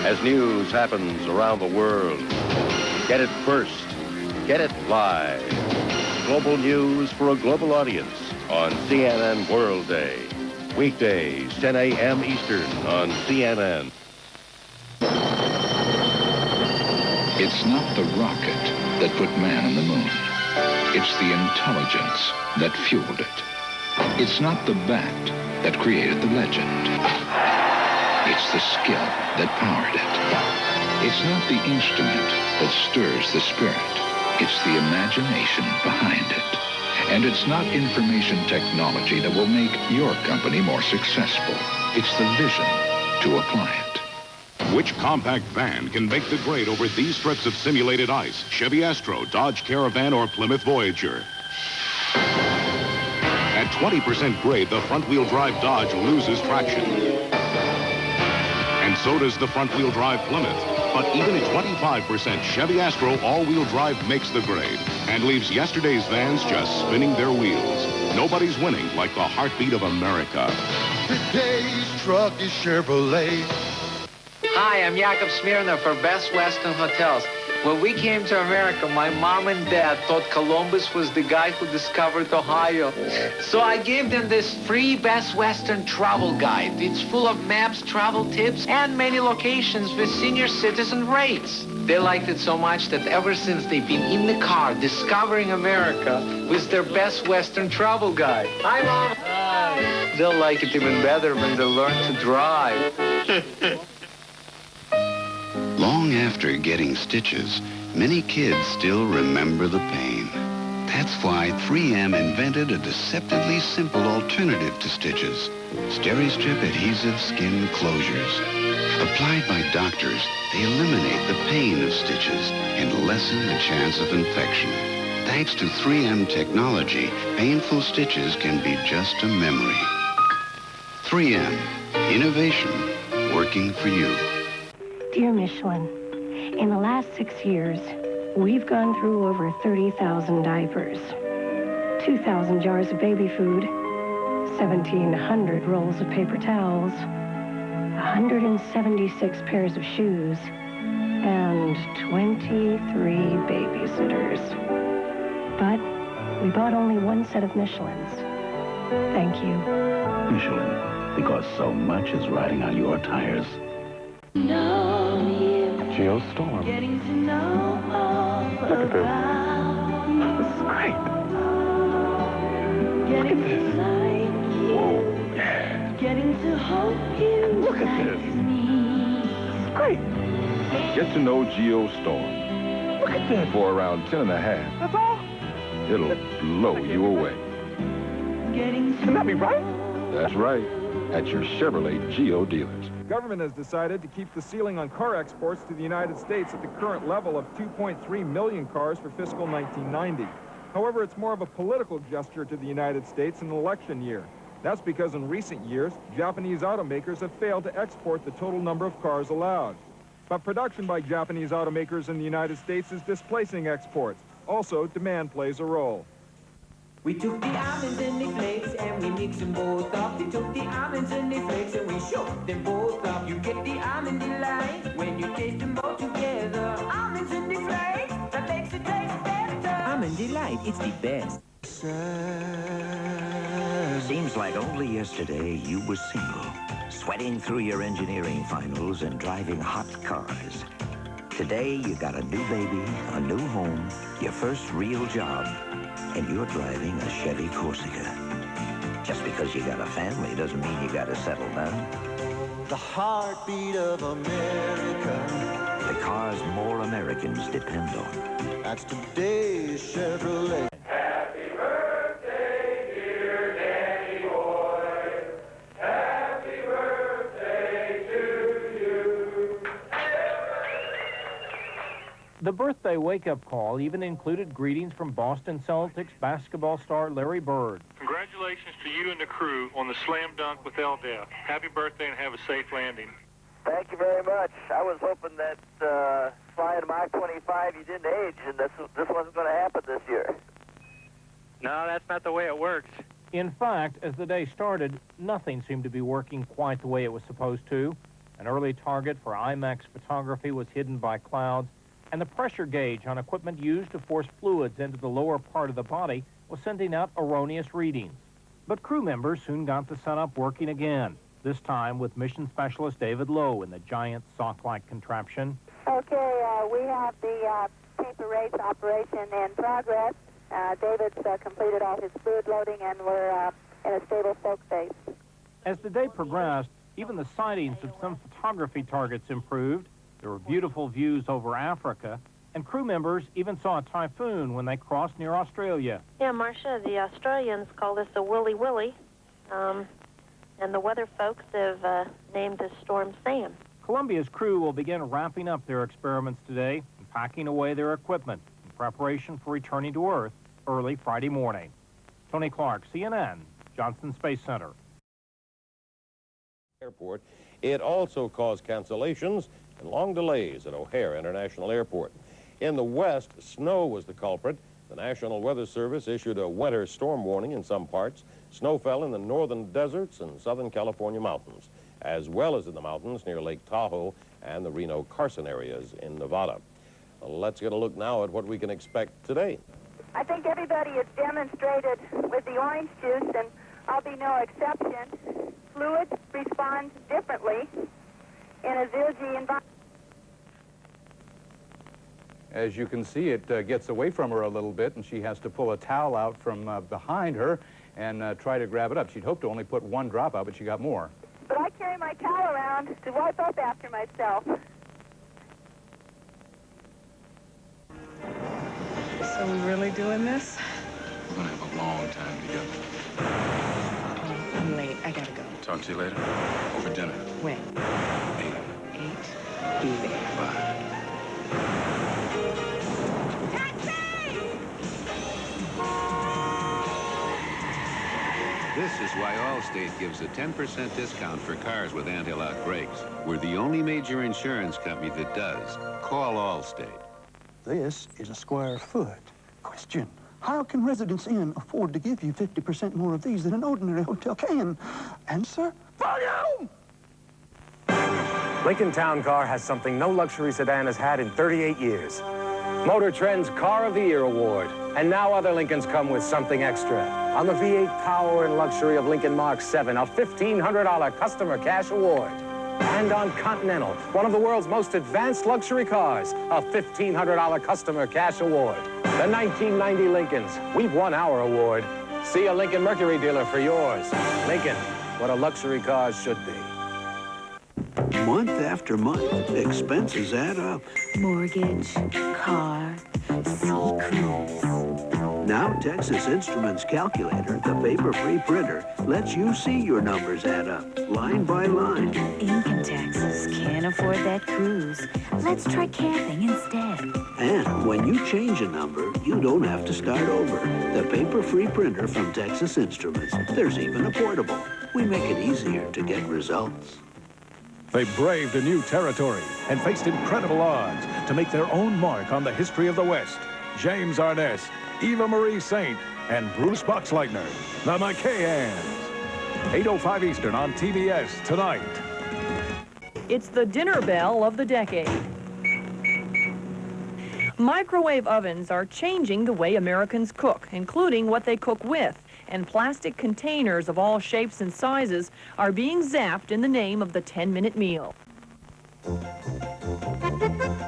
As news happens around the world, get it first. Get it live. Global news for a global audience on CNN World Day. Weekdays, 10 a.m. Eastern on CNN. It's not the rocket that put man on the moon. It's the intelligence that fueled it. It's not the bat that created the legend. It's the skill that powered it. It's not the instrument that stirs the spirit. It's the imagination behind it. And it's not information technology that will make your company more successful. It's the vision to apply it. Which compact van can make the grade over these strips of simulated ice? Chevy Astro, Dodge Caravan, or Plymouth Voyager? At 20% grade, the front-wheel drive Dodge loses traction. And so does the front-wheel drive Plymouth. But even at 25%, Chevy Astro all-wheel drive makes the grade and leaves yesterday's vans just spinning their wheels. Nobody's winning like the heartbeat of America. Today's truck is Chevrolet. Hi, I'm Jakob Smirnov for Best Western Hotels. When we came to America, my mom and dad thought Columbus was the guy who discovered Ohio. So I gave them this free Best Western travel guide. It's full of maps, travel tips, and many locations with senior citizen rates. They liked it so much that ever since they've been in the car discovering America with their Best Western travel guide. Hi, Mom. Hi. They'll like it even better when they learn to drive. Long after getting stitches, many kids still remember the pain. That's why 3M invented a deceptively simple alternative to stitches. Steri-Strip adhesive skin closures. Applied by doctors, they eliminate the pain of stitches and lessen the chance of infection. Thanks to 3M technology, painful stitches can be just a memory. 3M, innovation working for you. Dear Michelin, in the last 6 years, we've gone through over 30,000 diapers, 2,000 jars of baby food, 1,700 rolls of paper towels, 176 pairs of shoes, and 23 babysitters. But we bought only one set of Michelins. Thank you. Michelin, because so much is riding on your tires. Geostorm. Getting to know Look at this. This is great. Look at this. Whoa, yeah. Getting to hope you. Look at this. This is great. Get to know Geostorm. Look at this. For around 10 and a half. That's all? It'll blow you away. Can that be right? That's right. At your Chevrolet Geo dealers. Government has decided to keep the ceiling on car exports to the United States at the current level of 2.3 million cars for fiscal 1990. However, it's more of a political gesture to the United States in an election year. That's because in recent years, Japanese automakers have failed to export the total number of cars allowed. But production by Japanese automakers in the United States is displacing exports. Also, demand plays a role. We took the almonds and the flakes and we mixed them both up. They took the almonds and the flakes and we shook them both up. You get the almond delight when you taste them both together. Almonds and the flakes, that makes it taste better. Almond delight, it's the best. Seems like only yesterday you were single, sweating through your engineering finals and driving hot cars. Today you got a new baby, a new home, your first real job, and you're driving a Chevy Corsica. Just because you got a family doesn't mean you got to settle down. The heartbeat of America. The cars more Americans depend on. That's today's Chevrolet. Happy birthday, dear Danny boy. Happy birthday to you. The birthday wake-up call even included greetings from Boston Celtics basketball star Larry Bird. Congratulations to you and the crew on the slam dunk with LDF. Happy birthday and have a safe landing. Thank you very much. I was hoping that flying Mach 25 you didn't age, and this wasn't going to happen this year. No, that's not the way it works. In fact, as the day started, nothing seemed to be working quite the way it was supposed to. An early target for IMAX photography was hidden by clouds, and the pressure gauge on equipment used to force fluids into the lower part of the body was sending out erroneous readings. But crew members soon got the setup working again, this time with mission specialist David Lowe in the giant sock-like contraption. Okay, we have the taper race operation in progress. David's completed all his fluid loading, and we're in a stable soak phase. As the day progressed, even the sightings of some photography targets improved. There were beautiful views over Africa, And crew members even saw a typhoon when they crossed near Australia. Yeah, Marcia, the Australians call this a Willy Willy, and the weather folks have named this Storm Sam. Columbia's crew will begin wrapping up their experiments today and packing away their equipment in preparation for returning to Earth early Friday morning. Tony Clark, CNN, Johnson Space Center. Airport. It also caused cancellations and long delays at O'Hare International Airport. In the west, snow was the culprit. The National Weather Service issued a winter storm warning in some parts. Snow fell in the northern deserts and southern California mountains, as well as in the mountains near Lake Tahoe and the Reno-Carson areas in Nevada. Let's get a look now at what we can expect today. I think everybody has demonstrated with the orange juice, and I'll be no exception. Fluid responds differently in a zildjian environment. As you can see, it gets away from her a little bit, and she has to pull a towel out from behind her and try to grab it up. She'd hoped to only put one drop out, but she got more. But I carry my towel around to wipe up after myself. So we really doing this? We're gonna have a long time together. Oh, I'm late. I gotta go. Talk to you later. Over dinner. When? 8. 8. Be there. Bye. This is why Allstate gives a 10% discount for cars with anti-lock brakes. We're the only major insurance company that does. Call Allstate. This is a square foot. Question: how can Residence Inn afford to give you 50% more of these than an ordinary hotel can? Answer: volume! Lincoln Town Car has something no luxury sedan has had in 38 years. Motor Trend's Car of the Year Award. And now other Lincolns come with something extra. On the V8 power and luxury of Lincoln Mark 7, a $1,500 customer cash award. And on Continental, one of the world's most advanced luxury cars, a $1,500 customer cash award. The 1990 Lincolns, we've won our award. See a Lincoln Mercury dealer for yours. Lincoln, what a luxury car should be. Month after month, expenses add up. Mortgage, car, sea cruise. Now Texas Instruments Calculator, the paper-free printer, lets you see your numbers add up, line by line. Income taxes, can't afford that cruise. Let's try camping instead. And when you change a number, you don't have to start over. The paper-free printer from Texas Instruments. There's even a portable. We make it easier to get results. They braved a new territory and faced incredible odds to make their own mark on the history of the West. James Arness, Eva Marie Saint, and Bruce Boxleitner, the McKayans. 8:05 Eastern on TBS tonight. It's the dinner bell of the decade. Microwave ovens are changing the way Americans cook, including what they cook with. And plastic containers of all shapes and sizes are being zapped in the name of the 10-minute meal.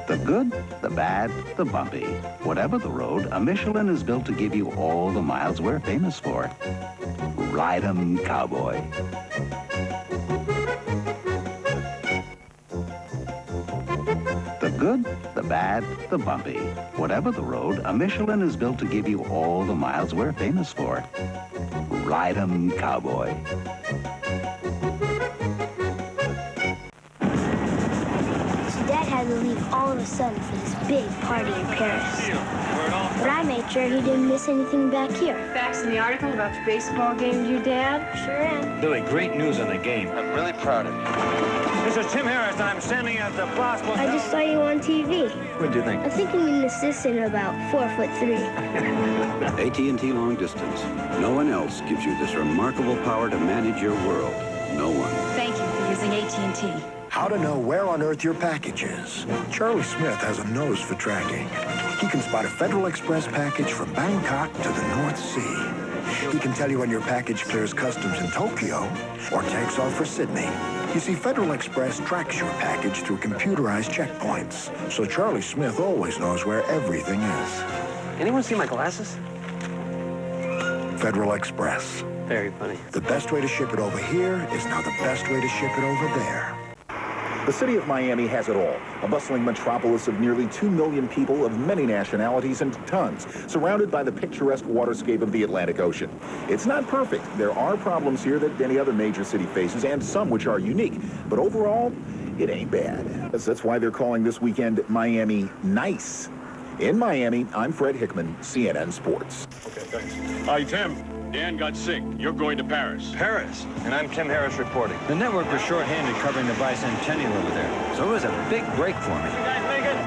The good, the bad, the bumpy. Whatever the road, a Michelin is built to give you all the miles we're famous for. Ride 'em, cowboy. The good, the bad, the bumpy. Whatever the road, a Michelin is built to give you all the miles we're famous for. Ride 'em, cowboy. Dad had to leave all of a sudden for this big party in Paris. But I made sure he didn't miss anything back here. Facts in the article about the baseball game, your dad? Sure am. Billy, great news on the game. I'm really proud of you. This is Tim Harris. I'm standing at the Plaza. I just saw you on TV. What do you think? I think I'm an assistant about 4'3". AT&T Long Distance. No one else gives you this remarkable power to manage your world. No one. Thank you for using AT&T. How to know where on earth your package is. Charlie Smith has a nose for tracking. He can spot a Federal Express package from Bangkok to the North Sea. He can tell you when your package clears customs in Tokyo or takes off for Sydney. You see, Federal Express tracks your package through computerized checkpoints, so Charlie Smith always knows where everything is. Anyone see my glasses? Federal Express. Very funny. The best way to ship it over here is now the best way to ship it over there. The city of Miami has it all. A bustling metropolis of nearly 2 million people of many nationalities and tons, surrounded by the picturesque waterscape of the Atlantic Ocean. It's not perfect. There are problems here that any other major city faces, and some which are unique. But overall, it ain't bad. That's why they're calling this weekend Miami nice. In Miami, I'm Fred Hickman, CNN Sports. Okay, thanks. Hi, Tim. Dan got sick. You're going to Paris. Paris? And I'm Kim Harris reporting. The network was short-handed covering the bicentennial over there, so it was a big break for me. You guys make it?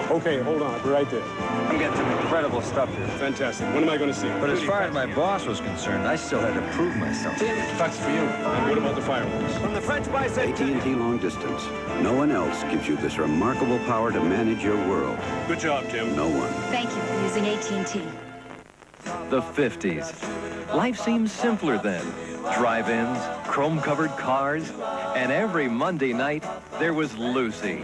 Okay, hold on. We're right there. I'm getting some incredible stuff here. Fantastic. When am I going to see you? But as far as my boss was concerned, I still had to prove myself. Tim, that's for you. And what about the fireworks? From the French bicentennial. AT&T Long Distance. No one else gives you this remarkable power to manage your world. Good job, Tim. No one. Thank you for using AT&T. The 50s. Life seems simpler then. Drive-ins, chrome-covered cars, and every Monday night, there was Lucy.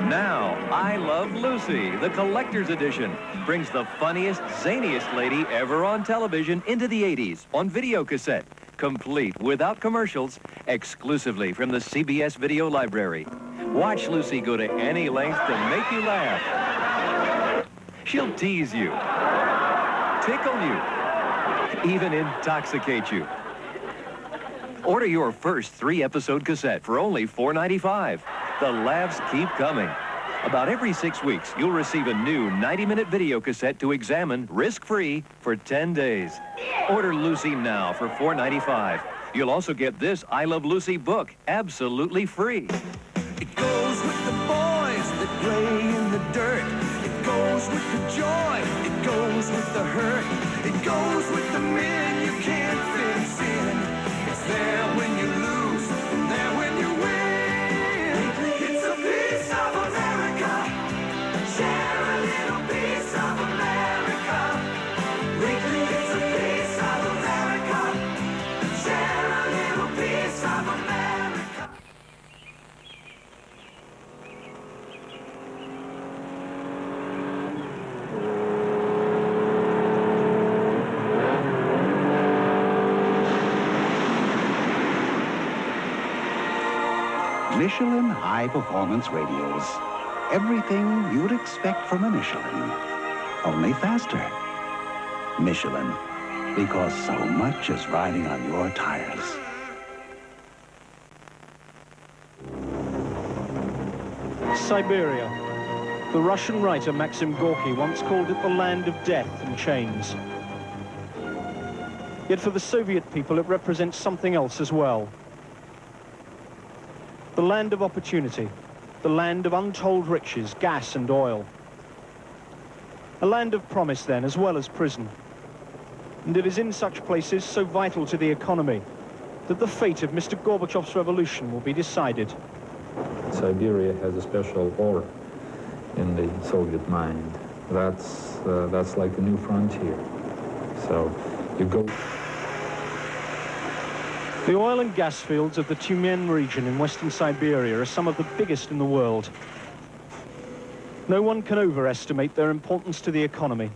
Now, I Love Lucy, the collector's edition, brings the funniest, zaniest lady ever on television into the 80s on video cassette, complete without commercials, exclusively from the CBS Video Library. Watch Lucy go to any length to make you laugh. She'll tease you, tickle you, even intoxicate you. Order your first 3-episode cassette for only $4.95. The laughs keep coming. About every 6 weeks, you'll receive a new 90-minute video cassette to examine risk-free for 10 days. Order Lucy now for $4.95. You'll also get this I Love Lucy book absolutely free. It goes with the boys that play in the dirt. It goes with the joy. It goes with the hurt. It goes with the men you can't fix in. It's there when you lose, and there when you win. It's a piece of America. Share a little piece of America. Lately it's a piece of America. Share a little piece of America. Michelin high-performance radios. Everything you'd expect from a Michelin, only faster. Michelin, because so much is riding on your tires. Siberia. The Russian writer Maxim Gorky once called it the land of death and chains. Yet for the Soviet people, it represents something else as well. The land of opportunity, the land of untold riches, gas and oil. A land of promise then, as well as prison. And it is in such places so vital to the economy that the fate of Mr. Gorbachev's revolution will be decided. Siberia has a special aura in the Soviet mind. That's like a new frontier. So you go. The oil and gas fields of the Tiempo region in western Siberia are some of the biggest in the world. No one can overestimate their importance to the economy.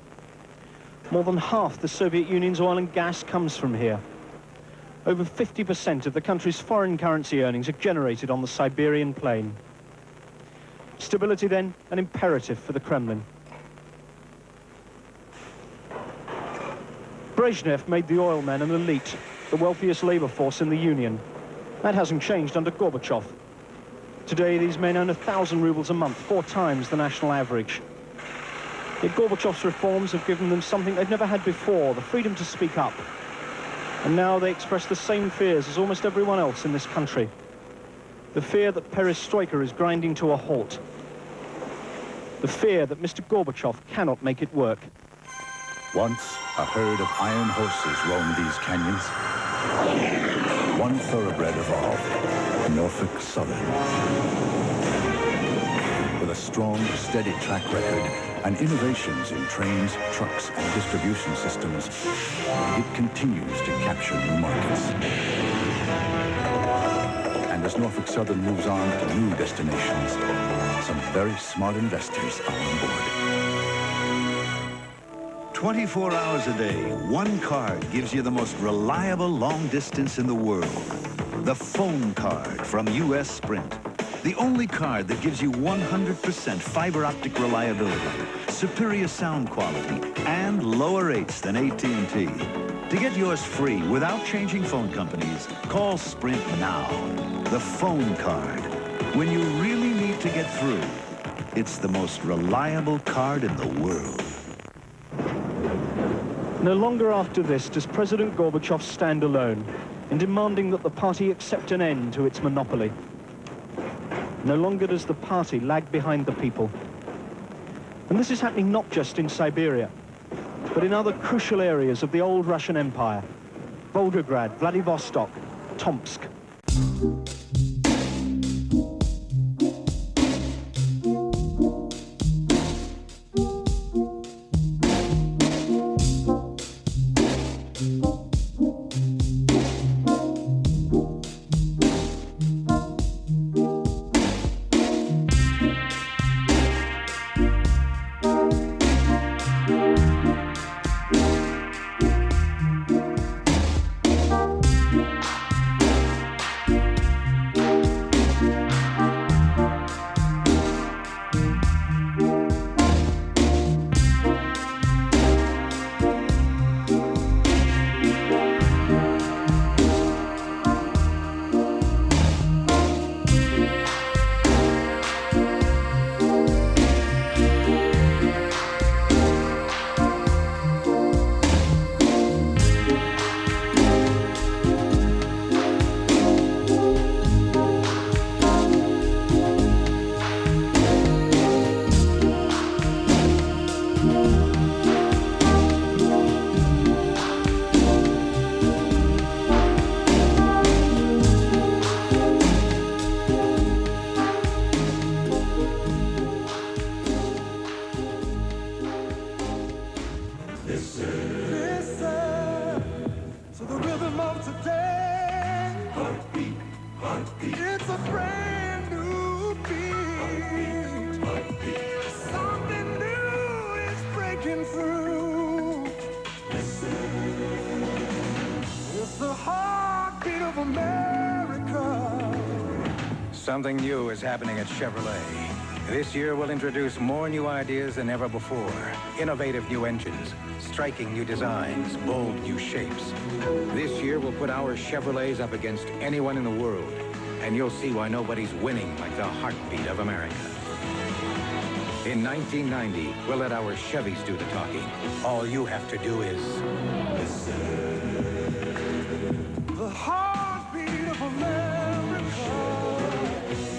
More than half the Soviet Union's oil and gas comes from here. Over 50% of the country's foreign currency earnings are generated on the Siberian plain. Stability, then, an imperative for the Kremlin. Brezhnev made the oil men an elite, the wealthiest labor force in the Union. That hasn't changed under Gorbachev. Today, these men earn 1,000 rubles a month, 4 times the national average. Yet Gorbachev's reforms have given them something they've never had before, the freedom to speak up. And now they express the same fears as almost everyone else in this country. The fear that perestroika is grinding to a halt. The fear that Mr. Gorbachev cannot make it work. Once, a herd of iron horses roamed these canyons. One thoroughbred of all, Norfolk Southern. With a strong, steady track record and innovations in trains, trucks, and distribution systems, it continues to capture new markets. And as Norfolk Southern moves on to new destinations, some very smart investors are on board. 24 hours a day, one card gives you the most reliable long distance in the world. The phone card from U.S. Sprint. The only card that gives you 100% fiber optic reliability, superior sound quality, and lower rates than AT&T. To get yours free without changing phone companies, call Sprint now. The phone card. When you really need to get through, it's the most reliable card in the world. No longer after this does President Gorbachev stand alone in demanding that the party accept an end to its monopoly. No longer does the party lag behind the people. And this is happening not just in Siberia, but in other crucial areas of the old Russian Empire: Volgograd, Vladivostok, Tomsk. Something new is happening at Chevrolet. This year we'll introduce more new ideas than ever before. Innovative new engines, striking new designs, bold new shapes. This year we'll put our Chevrolets up against anyone in the world, and you'll see why nobody's winning like the heartbeat of America. In 1990, we'll let our Chevys do the talking. All you have to do is listen. The heartbeat of America.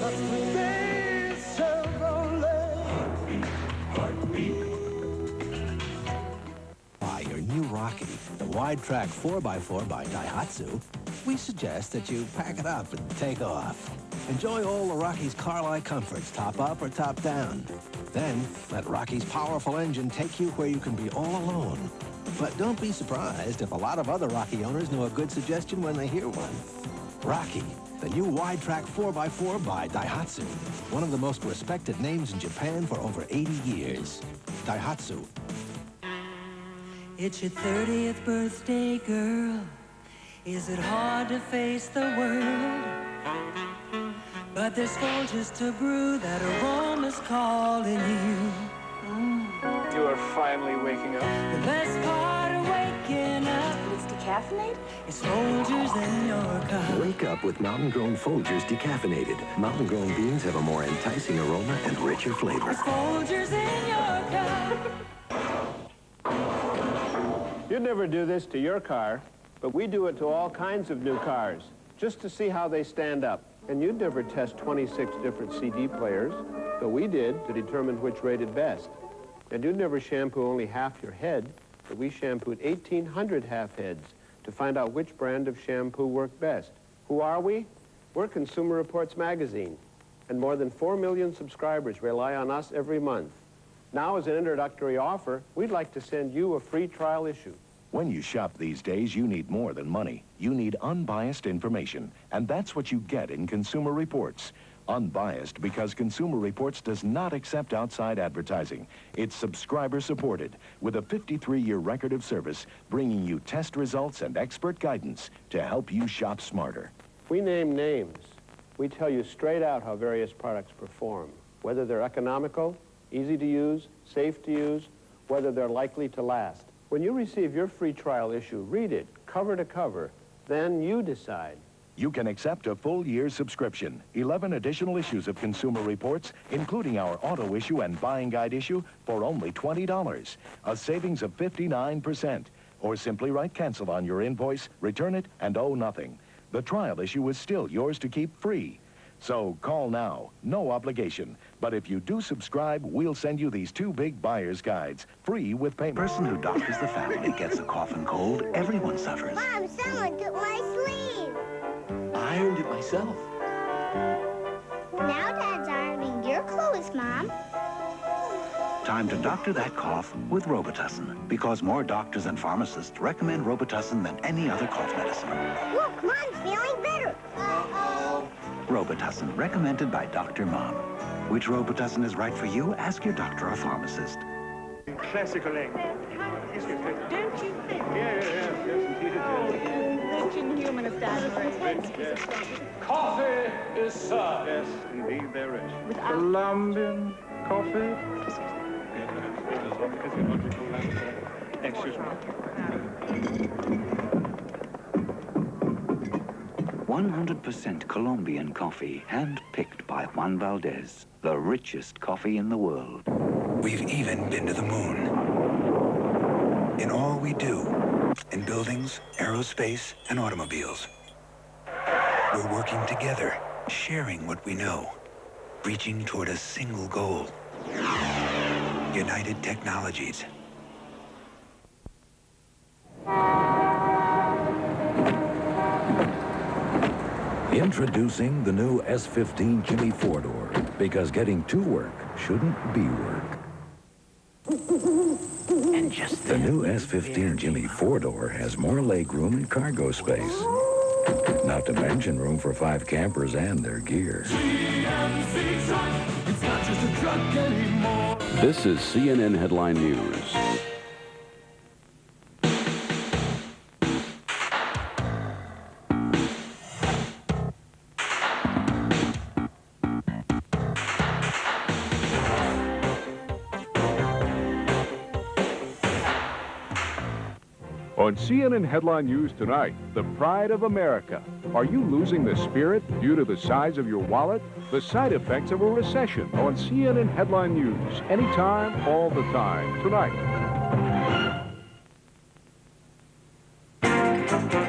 That's today's Chevrolet. Heartbeat. Buy your new Rocky, the wide-track 4x4 by Daihatsu. We suggest that you pack it up and take off. Enjoy all the Rocky's car-like comforts, top up or top down. Then, let Rocky's powerful engine take you where you can be all alone. But don't be surprised if a lot of other Rocky owners know a good suggestion when they hear one. Rocky, the new wide-track 4x4 by Daihatsu. One of the most respected names in Japan for over 80 years. Daihatsu. It's your 30th birthday, girl. Is it hard to face the world? But there's Folgers to brew, that aroma's calling you. You are finally waking up. The best part of waking up. It's decaffeinated? It's Folgers in your cup. Wake up with mountain-grown Folgers decaffeinated. Mountain-grown beans have a more enticing aroma and richer flavor. It's Folgers in your cup. You'd never do this to your car, but we do it to all kinds of new cars, just to see how they stand up. And you'd never test 26 different CD players, but we did to determine which rated best. And you'd never shampoo only half your head, but we shampooed 1,800 half heads to find out which brand of shampoo worked best. Who are we? We're Consumer Reports magazine, and more than 4 million subscribers rely on us every month. Now, as an introductory offer, we'd like to send you a free trial issue. When you shop these days, you need more than money. You need unbiased information, and that's what you get in Consumer Reports. Unbiased because Consumer Reports does not accept outside advertising. It's subscriber-supported, with a 53-year record of service, bringing you test results and expert guidance to help you shop smarter. We name names. we tell you straight out how various products perform, whether they're economical, easy to use, safe to use, whether they're likely to last. When you receive your free trial issue, read it cover to cover, then you decide. You can accept a full year's subscription, 11 additional issues of Consumer Reports, including our auto issue and buying guide issue, for only $20, a savings of 59%. Or simply write cancel on your invoice, return it, and owe nothing. The trial issue is still yours to keep free. So call now, no obligation. But if you do subscribe, we'll send you these 2 big buyer's guides, free with payment. The person who doctors the family gets a cough and cold, everyone suffers. Mom, someone took my sleeve. I ironed it myself. Now Dad's ironing your clothes, Mom. Time to doctor that cough with Robitussin, because more doctors and pharmacists recommend Robitussin than any other cough medicine. Look, Mom's feeling better. Uh-oh. Robitussin, recommended by Dr. Mom. Which Robitussin is right for you? Ask your doctor or pharmacist. Classical English. Don't you think? Yes, indeed it is. Ancient human establishment. Coffee is served. Yes, indeed there is. Colombian coffee. Excuse me. 100% Colombian coffee, hand-picked by Juan Valdez, the richest coffee in the world. We've even been to the moon. In all we do, in buildings, aerospace, and automobiles. We're working together, sharing what we know, reaching toward a single goal. United Technologies. Introducing the new S15 Jimmy 4-door, because getting to work shouldn't be work. And just the new S15 Jimmy 4-door has more legroom and cargo space. Not to mention room for 5 campers and their gear. It's not just a truck anymore. This is CNN Headline News. On CNN Headline News tonight, the pride of America. Are you losing the spirit due to the size of your wallet? The side effects of a recession on CNN Headline News. Anytime, all the time. Tonight.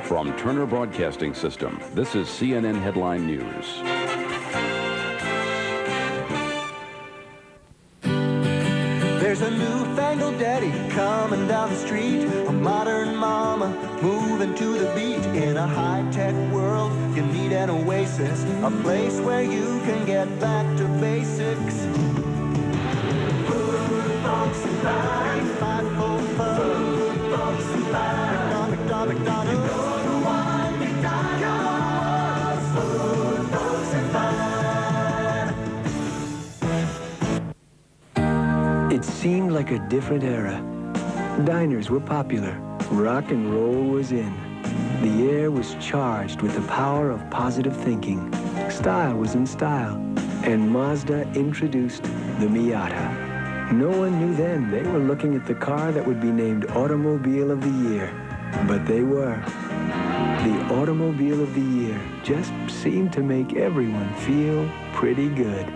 From Turner Broadcasting System, this is CNN Headline News. There's a newfangled daddy coming down the street, a modern mama moving to the beat. In a high-tech world, you need an oasis, a place where you can get back to basics. Food, folks, and fun. Food, folks, and fun. McDonald's. You go to one McDonald's. Food, folks, and fun. It seemed like a different era. Diners were popular. Rock and roll was in. The air was charged with the power of positive thinking. Style was in style. And Mazda introduced the Miata. No one knew then they were looking at the car that would be named Automobile of the Year. But they were. The Automobile of the Year just seemed to make everyone feel pretty good.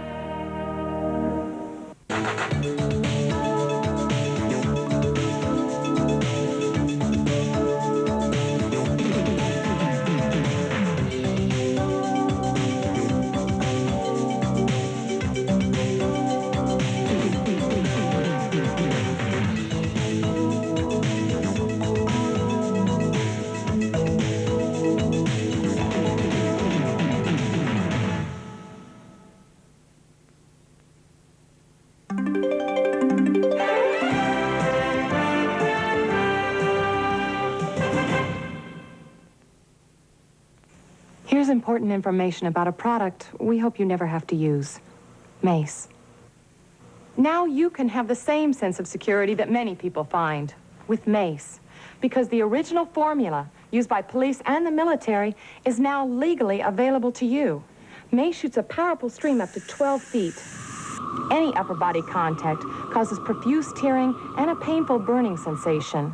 Here's important information about a product we hope you never have to use. Mace. Now you can have the same sense of security that many people find with Mace, because the original formula used by police and the military is now legally available to you. Mace shoots a powerful stream up to 12 feet. Any upper body contact causes profuse tearing and a painful burning sensation.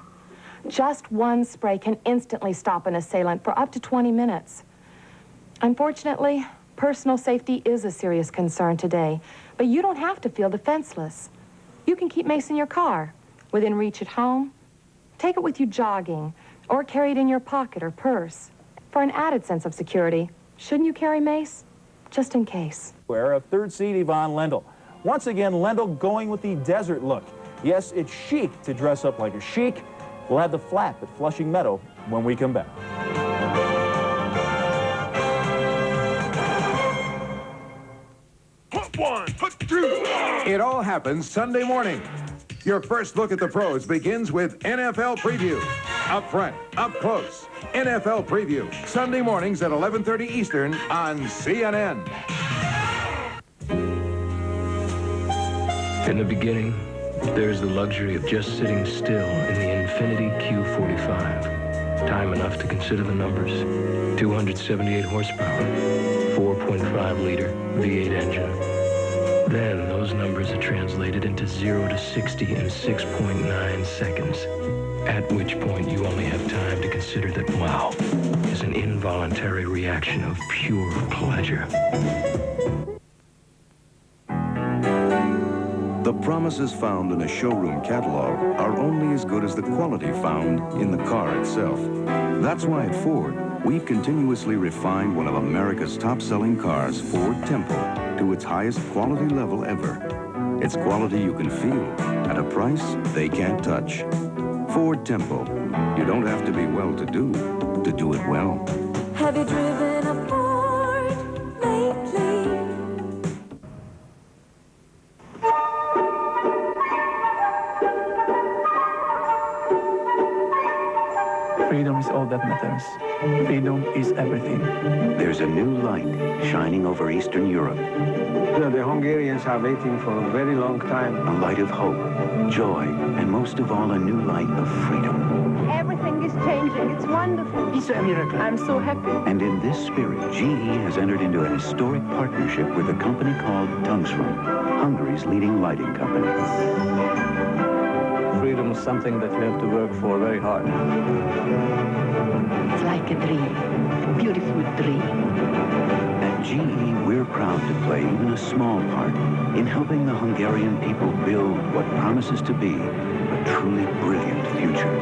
Just one spray can instantly stop an assailant for up to 20 minutes. Unfortunately, personal safety is a serious concern today, but you don't have to feel defenseless. You can keep mace in your car, within reach at home. Take it with you jogging, or carry it in your pocket or purse. For an added sense of security, shouldn't you carry mace? Just in case. Of third seed, Yvonne Lendl. Once again, Lendl going with the desert look. Yes, it's chic to dress up like a chic. We'll have the flap at Flushing Meadow when we come back. Put one, put two. It all happens Sunday morning. Your first look at the pros begins with NFL Preview. Up front, up close. NFL Preview, Sunday mornings at 11:30 Eastern on CNN. In the beginning, there's the luxury of just sitting still in the Infiniti Q45. Time enough to consider the numbers. 278 horsepower, 4.5-liter V8 engine. Then those numbers are translated into 0 to 60 in 6.9 seconds. At which point you only have time to consider that wow is an involuntary reaction of pure pleasure. The promises found in a showroom catalog are only as good as the quality found in the car itself. That's why at Ford, we've continuously refined one of America's top-selling cars, Ford Tempo, to its highest quality level ever. It's quality you can feel at a price they can't touch. Ford Tempo. You don't have to be well-to-do to do it well. Have you driven a Ford lately? Freedom is all that matters. Freedom is everything. There's a new light shining over Eastern Europe. The Hungarians are waiting for a very long time. A light of hope, joy, and most of all, a new light of freedom. Everything is changing. It's wonderful. It's a miracle. I'm so happy. And in this spirit, GE has entered into a historic partnership with a company called Tungsram, Hungary's leading lighting company. Freedom is something that you have to work for very hard. It's like a dream, a beautiful dream. At GE, we're proud to play even a small part in helping the Hungarian people build what promises to be a truly brilliant future.